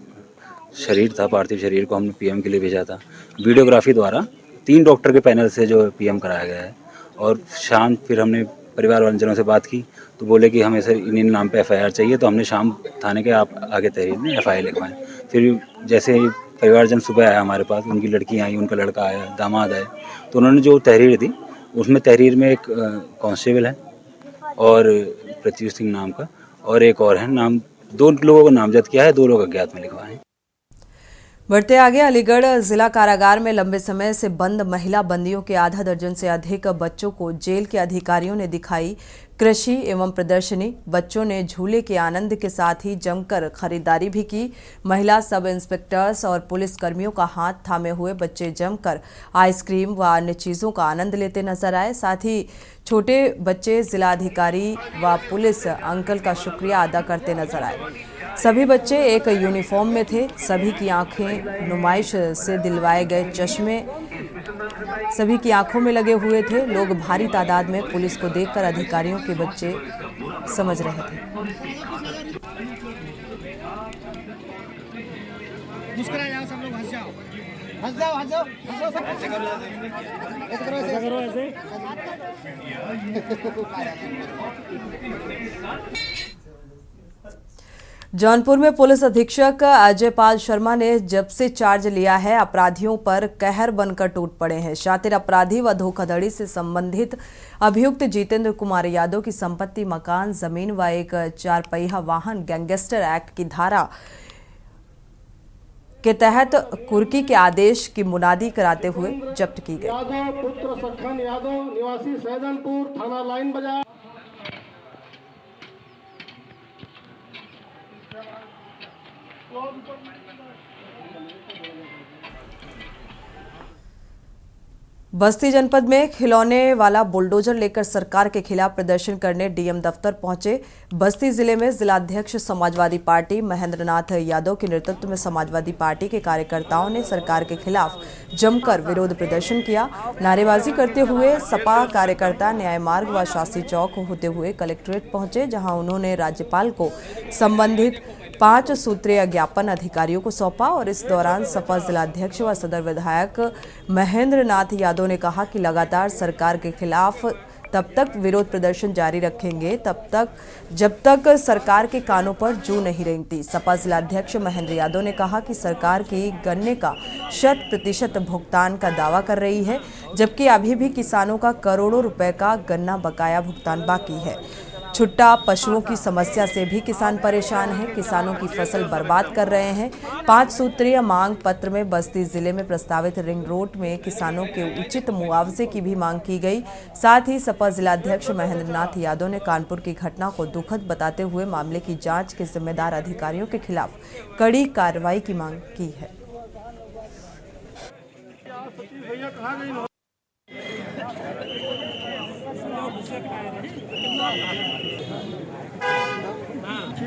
शरीर था, पार्थिव शरीर को हमने पीएम के लिए भेजा था। वीडियोग्राफी द्वारा 3 डॉक्टर के पैनल से जो पीएम कराया गया है। और शाम फिर हमने परिवार वालों से बात की तो बोले कि हमें सर इन नाम पे एफआईआर चाहिए, तो हमने शाम थाने के आगे तहरीर में एफआईआर लिखवाएं। फिर जैसे ही परिवारजन सुबह आया हमारे पास, उनकी लड़की आई, उनका लड़का आया, दामाद आए, तो उन्होंने जो तहरीर दी उसमें तहरीर में एक कांस्टेबल है और प्रत्युष सिंह नाम का और एक और है नाम, 2 लोगों को नामजद किया है, 2 लोग अज्ञात में लिखवाए। बढ़ते आगे, अलीगढ़ जिला कारागार में लंबे समय से बंद महिला बंदियों के आधा दर्जन से अधिक बच्चों को जेल के अधिकारियों ने दिखाई कृषि एवं प्रदर्शनी। बच्चों ने झूले के आनंद के साथ ही जमकर खरीदारी भी की। महिला सब इंस्पेक्टर्स और पुलिस कर्मियों का हाथ थामे हुए बच्चे जमकर आइसक्रीम व अन्य चीज़ों का आनंद लेते नजर आए। साथ ही छोटे बच्चे जिलाधिकारी व पुलिस अंकल का शुक्रिया अदा करते नजर आए। सभी बच्चे एक यूनिफॉर्म में थे। सभी की आंखें नुमाइश से दिलवाए गए चश्मे सभी की आंखों में लगे हुए थे। लोग भारी तादाद में पुलिस को देखकर अधिकारियों के बच्चे समझ रहे थे। मुस्कुरा जाओ सब लोग, हंस जाओ, हंस जाओ, हंस जाओ, हंस जाओ सब। ऐसे करो, ऐसे करो, ऐसे। जौनपुर में पुलिस अधीक्षक अजय पाल शर्मा ने जब से चार्ज लिया है, अपराधियों पर कहर बनकर टूट पड़े हैं। शातिर अपराधी व धोखाधड़ी से संबंधित अभियुक्त जितेंद्र कुमार यादव की संपत्ति, मकान, जमीन व एक 4 पहिया वाहन गैंगस्टर एक्ट की धारा के तहत कुर्की के आदेश की मुनादी कराते हुए जब्त की गई। यादव पुत्र सखन यादव निवासी सैदनपुर, थाना लाइन बाजार। बस्ती जनपद में खिलौने वाला बुलडोजर लेकर सरकार के खिलाफ प्रदर्शन करने डीएम दफ्तर पहुंचे। बस्ती जिले में जिलाध्यक्ष समाजवादी पार्टी महेंद्र नाथ यादव के नेतृत्व में समाजवादी पार्टी के कार्यकर्ताओं ने सरकार के खिलाफ जमकर विरोध प्रदर्शन किया। नारेबाजी करते हुए सपा कार्यकर्ता न्याय मार्ग व शास्त्री चौक होते हुए कलेक्ट्रेट पहुंचे, जहां उन्होंने राज्यपाल को संबंधित 5 सूत्रीय ज्ञापन अधिकारियों को सौंपा। और इस दौरान सपा जिलाध्यक्ष व सदर विधायक महेंद्र नाथ यादव ने कहा कि लगातार सरकार के खिलाफ तब तक विरोध प्रदर्शन जारी रखेंगे जब तक सरकार के कानों पर जू नहीं रेंगती। सपा जिलाध्यक्ष महेंद्र यादव ने कहा कि सरकार की गन्ने का 100% भुगतान का दावा कर रही है, जबकि अभी भी किसानों का करोड़ों रुपए का गन्ना बकाया भुगतान बाकी है। छुट्टा पशुओं की समस्या से भी किसान परेशान हैं। किसानों की फसल बर्बाद कर रहे हैं। 5 सूत्रीय मांग पत्र में बस्ती जिले में प्रस्तावित रिंग रोड में किसानों के उचित मुआवजे की भी मांग की गई। साथ ही सपा जिलाध्यक्ष महेंद्र नाथ यादव ने कानपुर की घटना को दुखद बताते हुए मामले की जांच के जिम्मेदार अधिकारियों के खिलाफ कड़ी कार्रवाई की मांग की है।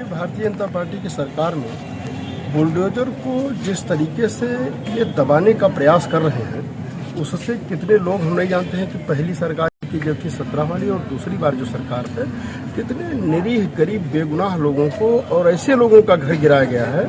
भारतीय जनता पार्टी की सरकार में बुलडोजर को जिस तरीके से ये दबाने का प्रयास कर रहे हैं, उससे कितने लोग हम नहीं जानते हैं कि पहली सरकार की जब थी 17 वाली और दूसरी बार जो सरकार है, कितने निरीह गरीब बेगुनाह लोगों को और ऐसे लोगों का घर गिराया गया है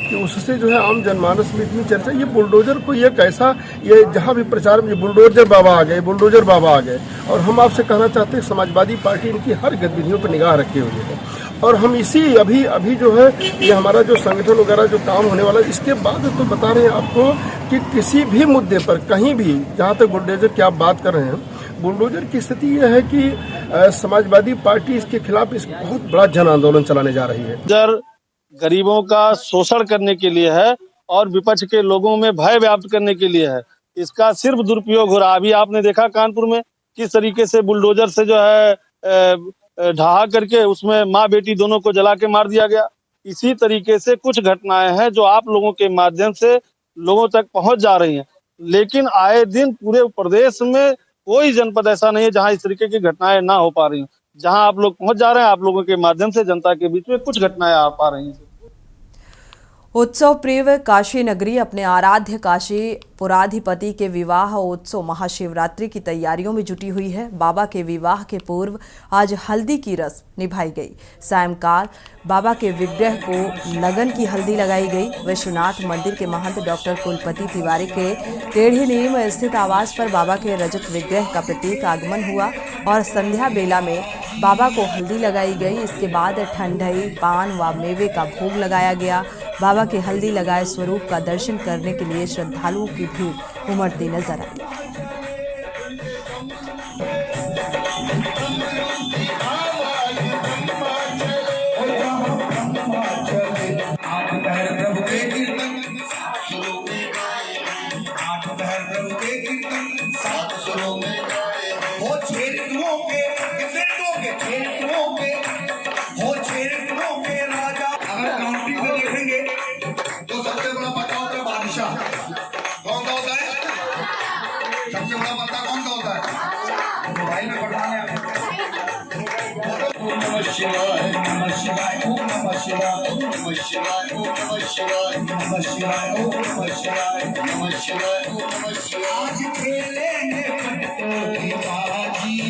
कि उससे जो है आम जनमानस में इतनी चर्चा। ये बुलडोजर को ये कैसा, ये जहाँ भी प्रचार में बुलडोजर बाबा आ गए, बुलडोजर बाबा आ गए। और हम आपसे कहना चाहते हैं समाजवादी पार्टी इनकी हर गतिविधियों पर निगाह रखे हुए है और हम इसी अभी जो है ये हमारा जो संगठन वगैरह जो काम होने वाला है, इसके बाद तो बता रहे हैं आपको कि किसी भी मुद्दे पर कहीं भी, जहाँ तक बुलडोजर की आप बात कर रहे हैं, बुलडोजर की स्थिति यह है कि समाजवादी पार्टी इसके खिलाफ इस बहुत बड़ा जन आंदोलन चलाने जा रही है। गरीबों का शोषण करने के लिए है और विपक्ष के लोगों में भय व्याप्त करने के लिए है। इसका सिर्फ दुरुपयोग हो रहा है। अभी आपने देखा कानपुर में किस तरीके से बुलडोजर से जो है ढहा करके उसमें माँ बेटी दोनों को जला के मार दिया गया। इसी तरीके से कुछ घटनाएं हैं जो आप लोगों के माध्यम से लोगों तक पहुंच जा रही हैं, लेकिन आए दिन पूरे प्रदेश में कोई जनपद ऐसा नहीं है जहाँ इस तरीके की घटनाएं ना हो पा रही हैं। जहाँ आप लोग पहुंच जा रहे हैं, आप लोगों के माध्यम से जनता के बीच में कुछ घटनाएं आ पा रही हैं। उत्सव प्रिय काशी नगरी अपने आराध्य काशी पुराधिपति के विवाह उत्सव महाशिवरात्रि की तैयारियों में जुटी हुई है। बाबा के विवाह के पूर्व आज हल्दी की रस्म निभाई गई। सायंकाल बाबा के विग्रह को लगन की हल्दी लगाई गई। विश्वनाथ मंदिर के महंत डॉक्टर कुलपति तिवारी के टेढ़ी नीम स्थित आवास पर बाबा के रजत विग्रह का प्रतीक आगमन हुआ और संध्या बेला में बाबा को हल्दी लगाई गई। इसके बाद ठंडई, पान व मेवे का भोग लगाया गया। बाबा के हल्दी लगाए स्वरूप का दर्शन करने के लिए श्रद्धालुओं की भीड़ उमड़ती नजर आई। सबसे बड़ा पत्ता कौन सा होता है? मोबाइल में पढ़ना है। ओम नमः शिवाय, नमः शिवाय, ओम नमः शिवाय, ओम नमः शिवाय, ओम नमः शिवाय, नमः शिवाय, ओम नमः शिवाय, नमः शिवाय, ओम नमः शिवाय। आज खेलेंगे पत्तों की बाजी।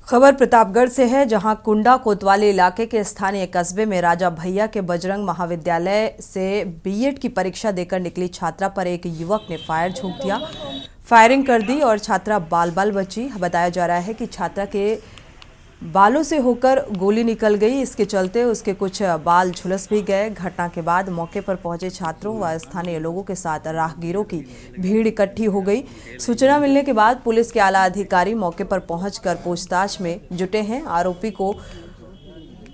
खबर प्रतापगढ़ से है, जहां कुंडा कोतवाली इलाके के स्थानीय कस्बे में राजा भैया के बजरंग महाविद्यालय से बीएड की परीक्षा देकर निकली छात्रा पर एक युवक ने फायर झोंक दिया। फायरिंग कर दी और छात्रा बाल बाल बची। बताया जा रहा है कि छात्रा के बालों से होकर गोली निकल गई। इसके चलते उसके कुछ बाल झुलस भी गए। घटना के बाद मौके पर पहुंचे छात्रों व स्थानीय लोगों के साथ राहगीरों की भीड़ इकट्ठी हो गई। सूचना मिलने के बाद पुलिस के आला अधिकारी मौके पर पहुंचकर पूछताछ में जुटे हैं। आरोपी को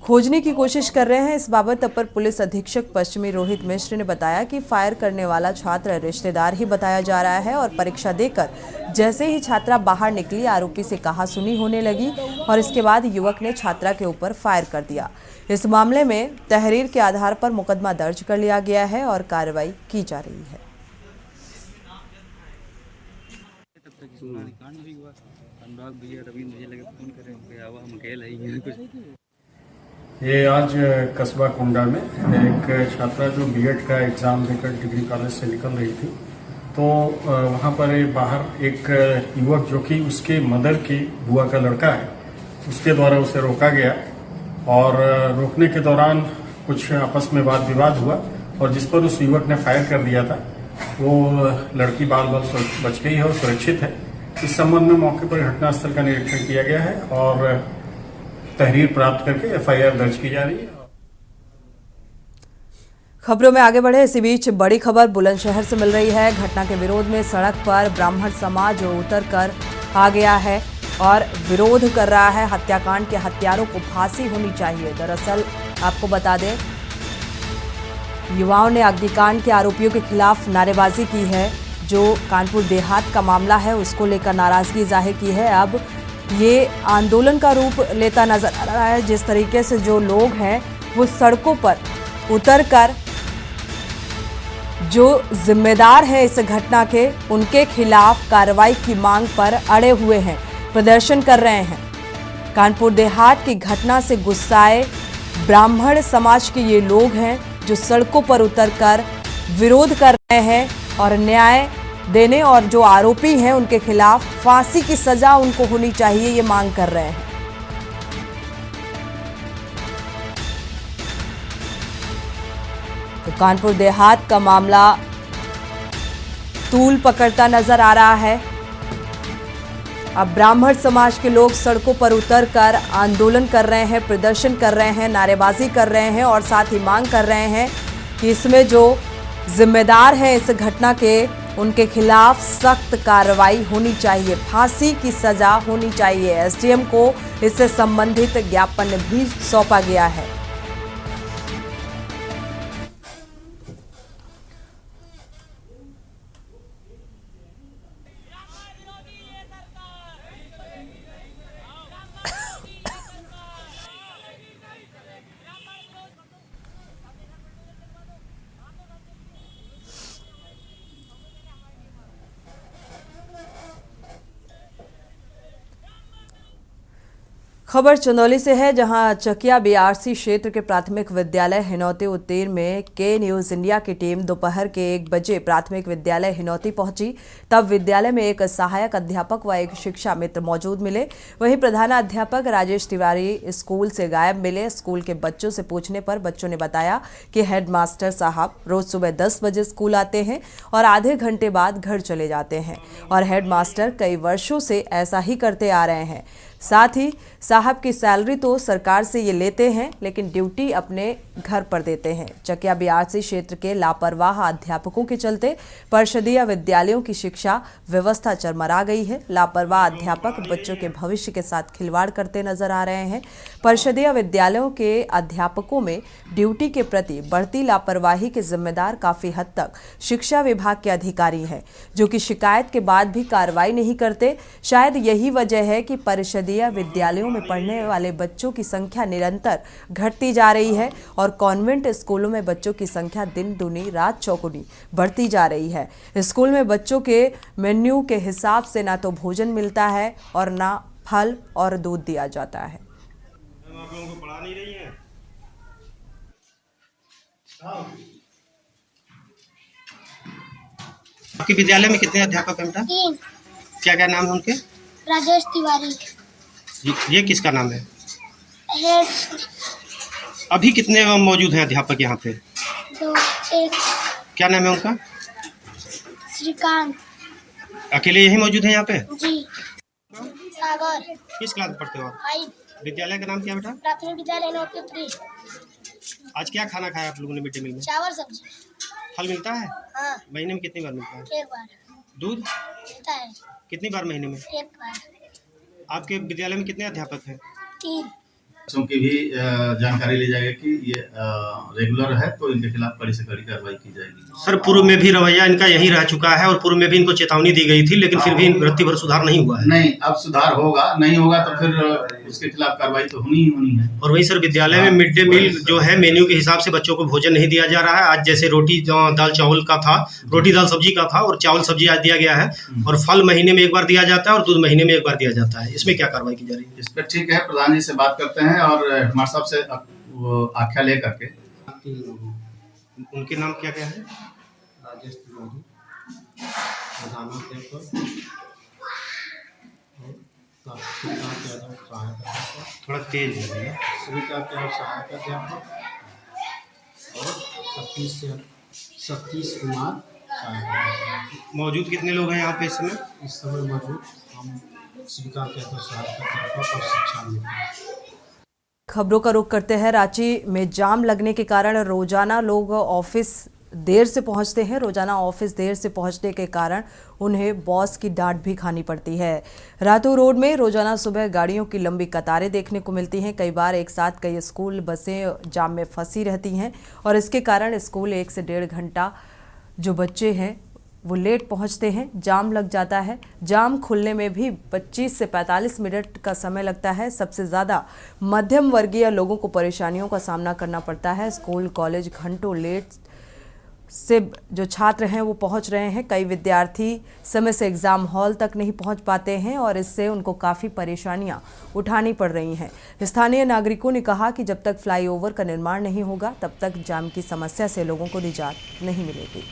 खोजने की कोशिश कर रहे हैं। इस बाबत अपर पुलिस अधीक्षक पश्चिमी रोहित मिश्र ने बताया कि फायर करने वाला छात्र रिश्तेदार ही बताया जा रहा है और परीक्षा देकर जैसे ही छात्रा बाहर निकली, आरोपी से कहासुनी होने लगी और इसके बाद युवक ने छात्रा के ऊपर फायर कर दिया। इस मामले में तहरीर के आधार पर मुकदमा दर्ज कर लिया गया है और कार्रवाई की जा रही है। ये आज कस्बा कुंडा में एक छात्रा जो बीएड का एग्ज़ाम देकर डिग्री कॉलेज से निकल रही थी, तो वहाँ पर बाहर एक युवक जो कि उसके मदर की बुआ का लड़का है, उसके द्वारा उसे रोका गया और रोकने के दौरान कुछ आपस में वाद विवाद हुआ और जिस पर उस युवक ने फायर कर दिया था, वो लड़की बाल बाल बच गई है और सुरक्षित है। इस संबंध में मौके पर घटनास्थल का निरीक्षण किया गया है और तहरीर प्राप्त करके एफआईआर दर्ज की जा रही है। खबरों में आगे बढ़े, इसी बीच बड़ी खबर बुलंदशहर से मिल रही है। घटना के विरोध में सड़क पर ब्राह्मण समाज उतर कर आ गया है और विरोध कर रहा है। हत्याकांड के हत्यारों को फांसी होनी चाहिए। दरअसल आपको बता दें, युवाओं ने अग्निकांड के आरोपियों के खिलाफ नारेबाजी की है। जो कानपुर देहात का मामला है, उसको लेकर नाराजगी जाहिर की है। अब ये आंदोलन का रूप लेता नजर आ रहा है। जिस तरीके से जो लोग हैं वो सड़कों पर उतरकर जो जिम्मेदार हैं इस घटना के, उनके खिलाफ कार्रवाई की मांग पर अड़े हुए हैं, प्रदर्शन कर रहे हैं। कानपुर देहात की घटना से गुस्साए ब्राह्मण समाज के ये लोग हैं जो सड़कों पर उतरकर विरोध कर रहे हैं और न्याय देने और जो आरोपी हैं उनके खिलाफ फांसी की सजा उनको होनी चाहिए, ये मांग कर रहे हैं। तो कानपुर देहात का मामला तूल पकड़ता नजर आ रहा है। अब ब्राह्मण समाज के लोग सड़कों पर उतरकर आंदोलन कर रहे हैं, प्रदर्शन कर रहे हैं, नारेबाजी कर रहे हैं और साथ ही मांग कर रहे हैं कि इसमें जो जिम्मेदार हैं इस घटना के, उनके खिलाफ सख्त कार्रवाई होनी चाहिए, फांसी की सजा होनी चाहिए। एसडीएम को इससे संबंधित ज्ञापन भी सौंपा गया है। खबर चंदौली से है, जहां चकिया बीआरसी क्षेत्र के प्राथमिक विद्यालय हिनौती उत्तीर्ण में के न्यूज इंडिया की टीम दोपहर के 1 बजे प्राथमिक विद्यालय हिनौती पहुंची। तब विद्यालय में एक सहायक अध्यापक व एक शिक्षा मित्र मौजूद मिले। वहीं प्रधानाध्यापक राजेश तिवारी स्कूल से गायब मिले। स्कूल के बच्चों से पूछने पर बच्चों ने बताया कि हेडमास्टर साहब रोज सुबह 10 बजे स्कूल आते हैं और आधे घंटे बाद घर चले जाते हैं और हेडमास्टर कई वर्षों से ऐसा ही करते आ रहे हैं। साथ ही साहब की सैलरी तो सरकार से ये लेते हैं, लेकिन ड्यूटी अपने घर पर देते हैं। चकिया बीआरसी क्षेत्र के लापरवाह अध्यापकों के चलते परिषदीय विद्यालयों की शिक्षा व्यवस्था चरमरा गई है। लापरवाह अध्यापक बच्चों के भविष्य के साथ खिलवाड़ करते नजर आ रहे हैं। परिषदीय विद्यालयों के अध्यापकों में ड्यूटी के प्रति बढ़ती लापरवाही के जिम्मेदार काफी हद तक शिक्षा विभाग के अधिकारी हैं, जो कि शिकायत के बाद भी कार्रवाई नहीं करते। शायद यही वजह है कि परिषदीय विद्यालयों में पढ़ने वाले बच्चों की संख्या निरंतर घटती जा रही है और कॉन्वेंट स्कूलों में बच्चों की संख्या दिन दूनी रात चौगुनी बढ़ती जा रही है। स्कूल में बच्चों के मेन्यू के हिसाब से ना तो भोजन मिलता है और ना फल और दूध दिया जाता है। आपके विद्यालय में कितने अध्यापक हैं बेटा? 3। क्या क्या नाम है उनके? राजेश तिवारी। ये किसका नाम है? हेड। अभी कितने मौजूद हैं अध्यापक यहाँ पे? 2। 1। क्या नाम है उनका? श्रीकांत। अकेले यही मौजूद हैं यहाँ पे? जी। सागर। किस क्लास में पढ़ते हो आप? 5। विद्यालय का नाम क्या बेटा? प्राथमिक विद्यालय हिनौती उत्तरी। आज क्या खाना खाया आप लोगों ने मिड डे मील में? चावल सब्जी। फल मिलता है? हाँ। महीने में कितनी बार मिलता है? 1 बार। दूध मिलता है? कितनी बार महीने में? 1 बार। आपके विद्यालय में कितने अध्यापक हैं? 3। बच्चों की भी जानकारी ली जाएगी कि ये रेगुलर है तो इनके खिलाफ कड़ी से कड़ी कार्रवाई की जाएगी। सर, पूर्व में भी रवैया इनका यही रह चुका है और पूर्व में भी इनको चेतावनी दी गई थी, लेकिन फिर भी रत्ती भर सुधार नहीं हुआ है। नहीं, अब सुधार होगा, नहीं होगा तो फिर उसके खिलाफ कार्रवाई तो होनी ही होनी है। और वही सर, विद्यालय में मिड डे मील जो है मेन्यू के हिसाब से बच्चों को भोजन नहीं दिया जा रहा है। आज जैसे रोटी दाल चावल का था, रोटी दाल सब्जी का था और चावल सब्जी आज दिया गया है, और फल महीने में 1 बार दिया जाता है और दूध महीने में 1 बार दिया जाता है। इसमें क्या कार्रवाई की जा रही है? इस पर ठीक है, प्रधान जी से बात करते हैं और हमारे साहब से आख्या ले करके। उनके नाम क्या क्या है? राजेश तिवारी, प्रधानाध्यापक थोड़ा तेज है भैया। श्रीकांत सहायक अध्यापक और सतीश कुमार सहायक अध्यापक। मौजूद कितने लोग हैं यहाँ पे इस समय? इस समय मौजूद हम श्रीकांत सहायक अध्यापक और शिक्षा मित्र। खबरों का रुख करते हैं। रांची में जाम लगने के कारण रोजाना लोग ऑफिस देर से पहुंचते हैं। रोजाना ऑफिस देर से पहुंचने के कारण उन्हें बॉस की डांट भी खानी पड़ती है। रातू रोड में रोजाना सुबह गाड़ियों की लंबी कतारें देखने को मिलती हैं। कई बार एक साथ कई स्कूल बसें जाम में फंसी रहती हैं और इसके कारण स्कूल 1 से 1.5 घंटा जो बच्चे हैं वो लेट पहुंचते हैं। जाम लग जाता है। जाम खुलने में भी 25 से 45 मिनट का समय लगता है। सबसे ज़्यादा मध्यम वर्गीय लोगों को परेशानियों का सामना करना पड़ता है। स्कूल कॉलेज घंटों लेट से जो छात्र हैं वो पहुंच रहे हैं। कई विद्यार्थी समय से एग्ज़ाम हॉल तक नहीं पहुंच पाते हैं और इससे उनको काफ़ी परेशानियां उठानी पड़ रही हैं। स्थानीय नागरिकों ने कहा कि जब तक फ्लाईओवर का निर्माण नहीं होगा तब तक जाम की समस्या से लोगों को निजात नहीं मिलेगी।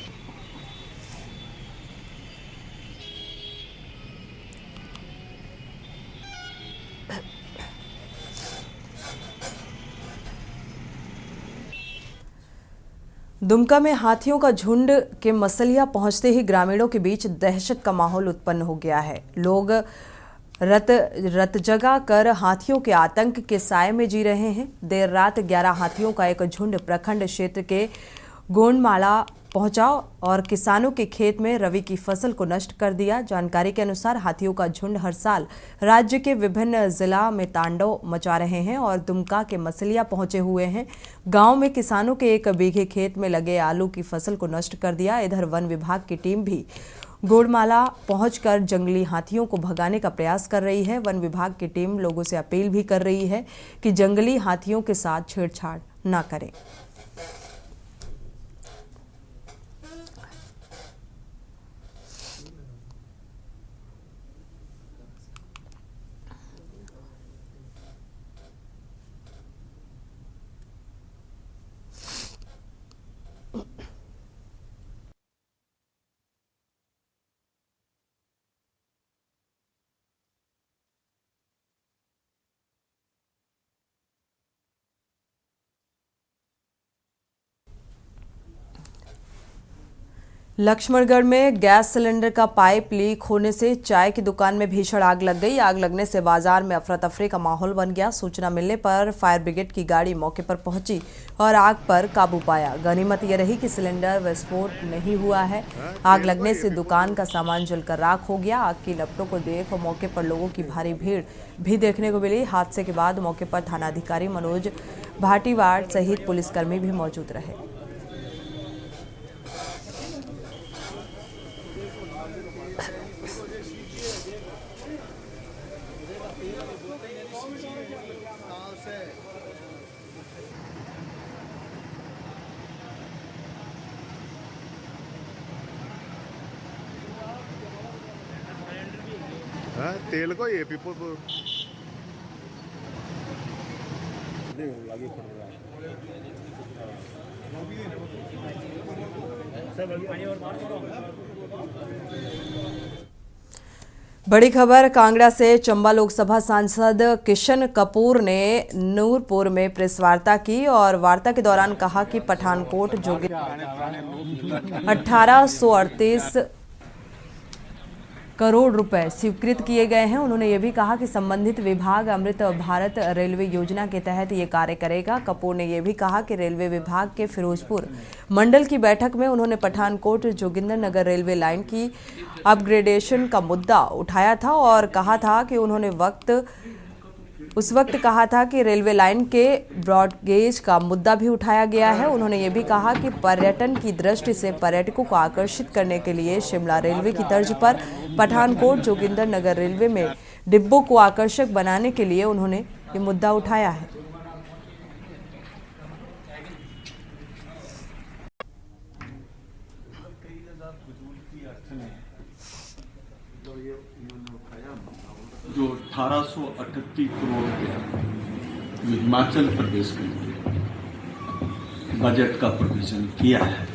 दुमका में हाथियों का झुंड के मसलिया पहुंचते ही ग्रामीणों के बीच दहशत का माहौल उत्पन्न हो गया है। लोग रत जगा कर हाथियों के आतंक के साए में जी रहे हैं। देर रात 11 हाथियों का एक झुंड प्रखंड क्षेत्र के गोंडमाला पहुंचा और किसानों के खेत में रवि की फसल को नष्ट कर दिया। जानकारी के अनुसार हाथियों का झुंड हर साल राज्य के विभिन्न जिला में तांडव मचा रहे हैं और दुमका के मसलिया पहुंचे हुए हैं। गांव में किसानों के 1 बीघे खेत में लगे आलू की फसल को नष्ट कर दिया। इधर वन विभाग की टीम भी गोंडमाला पहुंचकर जंगली हाथियों को भगाने का प्रयास कर रही है। वन विभाग की टीम लोगों से अपील भी कर रही है कि जंगली हाथियों के साथ छेड़छाड़ न करें। लक्ष्मणगढ़ में गैस सिलेंडर का पाइप लीक होने से चाय की दुकान में भीषण आग लग गई। आग लगने से बाजार में अफरा तफरी का माहौल बन गया। सूचना मिलने पर फायर ब्रिगेड की गाड़ी मौके पर पहुंची और आग पर काबू पाया। गनीमत यह रही कि सिलेंडर विस्फोट नहीं हुआ है। आग लगने से दुकान का सामान जलकर राख हो गया। आग की लपटों को देख मौके पर लोगों की भारी भीड़ भी देखने को मिली। हादसे के बाद मौके पर थानाधिकारी मनोज भाटीवाड़ सहित पुलिसकर्मी भी मौजूद रहे। तेल को ये पीपो बड़ी खबर कांगड़ा से। चंबा लोकसभा सांसद किशन कपूर ने नूरपुर में प्रेस वार्ता की और वार्ता के दौरान कहा कि पठानकोट जोगिंदर 1838 करोड़ रुपए स्वीकृत किए गए हैं। उन्होंने ये भी कहा कि संबंधित विभाग अमृत भारत रेलवे योजना के तहत ये कार्य करेगा। कपूर ने ये भी कहा कि रेलवे विभाग के फिरोजपुर मंडल की बैठक में उन्होंने पठानकोट जोगिंदर नगर रेलवे लाइन की अपग्रेडेशन का मुद्दा उठाया था और कहा था कि उन्होंने उस वक्त कहा था कि रेलवे लाइन के ब्रॉडगेज का मुद्दा भी उठाया गया है। उन्होंने ये भी कहा कि पर्यटन की दृष्टि से पर्यटकों को आकर्षित करने के लिए शिमला रेलवे की तर्ज पर पठानकोट जोगिंदर नगर रेलवे में डिब्बों को आकर्षक बनाने के लिए उन्होंने ये मुद्दा उठाया है। जो 1838 करोड़ रुपया जो हिमाचल प्रदेश के लिए बजट का प्रोविजन किया है,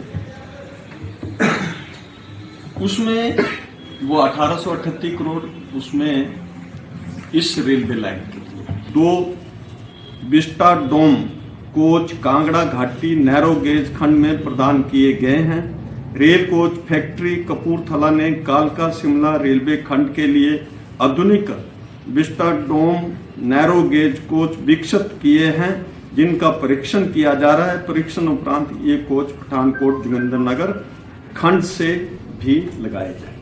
उसमें वो 1838 करोड़ उसमें इस रेलवे लाइन के लिए 2 विस्टा डोम कोच कांगड़ा घाटी नैरो गेज खंड में प्रदान किए गए हैं। रेल कोच फैक्ट्री कपूरथला ने कालका शिमला रेलवे खंड के लिए आधुनिक vista dome narrow gauge coach विकसित किए हैं, जिनका परीक्षण किया जा रहा है। परीक्षण उपरांत ये कोच पठानकोट जोगिंदर नगर खंड से भी लगाए जाएंगे।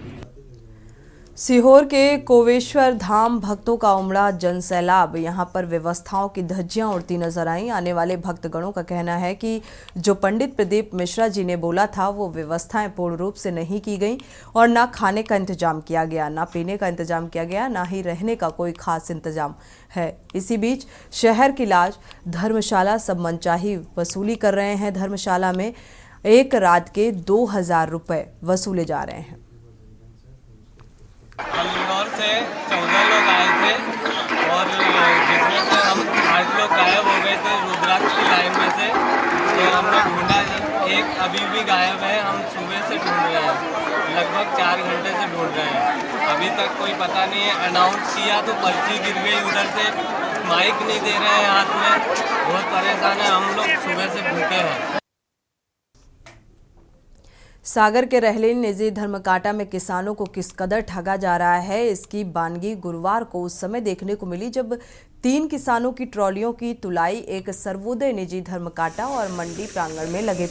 सीहोर के कोवेश्वर धाम भक्तों का उमड़ा जनसैलाब। यहां पर व्यवस्थाओं की धज्जियां उड़ती नजर आईं। आने वाले भक्तगणों का कहना है कि जो पंडित प्रदीप मिश्रा जी ने बोला था वो व्यवस्थाएं पूर्ण रूप से नहीं की गई और ना खाने का इंतजाम किया गया, ना पीने का इंतजाम किया गया, ना ही रहने का कोई खास इंतजाम है। इसी बीच शहर की लाज धर्मशाला सब मनचाही वसूली कर रहे हैं। धर्मशाला में एक रात के 2000 रुपए वसूले जा रहे हैं। इंदौर से 14 लोग आए थे और जिसमें से हम 8 लोग गायब हो गए थे रुद्राक्ष की लाइन में से। तो हमने ढूंढा, एक अभी भी गायब है। हम सुबह से ढूंढ रहे हैं, लगभग 4 घंटे से ढूंढ रहे हैं। अभी तक कोई पता नहीं है। अनाउंस किया तो पर्ची गिर गई, उधर से माइक नहीं दे रहे हैं हाथ में। बहुत परेशान है हम लोग, सुबह से भूखे हैं। सागर के रहलीन निजी धर्मकाटा में किसानों को किस कदर ठगा जा रहा है, इसकी बानगी गुरुवार को उस समय देखने को मिली जब 3 किसानों की ट्रॉलियों की तुलाई एक सर्वोदय निजी धर्मकाटा और मंडी प्रांगण में लगे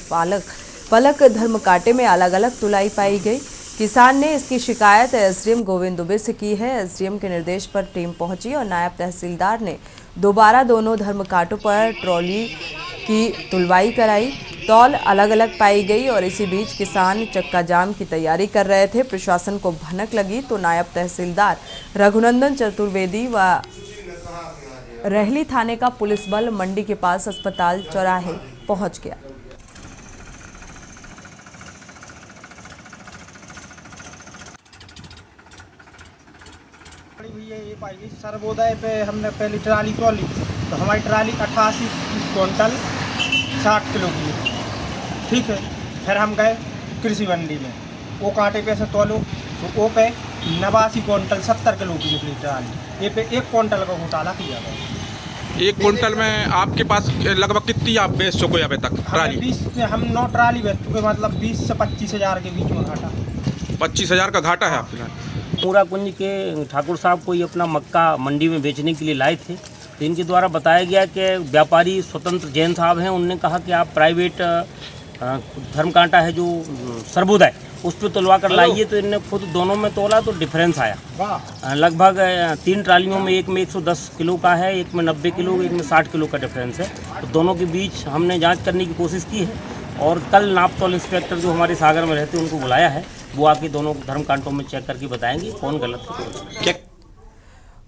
पलक धर्मकाटे में अलग अलग तुलाई पाई गई। किसान ने इसकी शिकायत एसडीएम गोविंद दुबे से की है। एसडीएम के निर्देश पर टीम पहुंची और नायब तहसीलदार ने दोबारा दोनों धर्मकाटों पर ट्रॉली की तुलवाई कराई। तौल अलग अलग पाई गई और इसी बीच किसान चक्का जाम की तैयारी कर रहे थे। प्रशासन को भनक लगी तो नायब तहसीलदार रघुनंदन चतुर्वेदी व रहली थाने का पुलिस बल मंडी के पास अस्पताल चौराहे पहुंच गया। सर्वोदय पे हमने पहली ट्राली तोली तो हमारी ट्राली 88 क्विंटल 60 किलो की, ठीक है। फिर हम गए कृषि मंडी में, वो कांटे पे से तोलो तो वो पे 89 क्विंटल 70 किलो की निकली ट्राली। ये पे 1 क्विंटल का घोटाला किया गया। एक क्विंटल में आपके पास लगभग कितनी आप बेच चुके अभी तक ट्राली? हम 9 ट्राली बेच चुके, मतलब 20 से 25 हज़ार के बीच में घाटा। 25,000 का घाटा है आपके? पूरा कुंज के ठाकुर साहब को ये अपना मक्का मंडी में बेचने के लिए लाए थे, तो इनके द्वारा बताया गया कि व्यापारी स्वतंत्र जैन साहब हैं, उनने कहा कि आप प्राइवेट धर्मकांटा है जो सर्वोदय उस पर तोलवा कर लाइए, तो इनने खुद दोनों में तोला तो डिफरेंस आया। लगभग 3 ट्रालियों में, एक में 110 किलो का है, एक में 90 किलो, एक में 60 किलो का डिफरेंस है। तो दोनों के बीच हमने जांच करने की कोशिश की है और कल नापतोल इंस्पेक्टर जो हमारे सागर में रहते हैं उनको बुलाया है, वो आके दोनों धर्मकांटों में चेक करके बताएंगे कौन गलत है।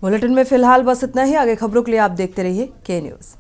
बुलेटिन में फिलहाल बस इतना ही। आगे खबरों के लिए आप देखते रहिए के न्यूज़।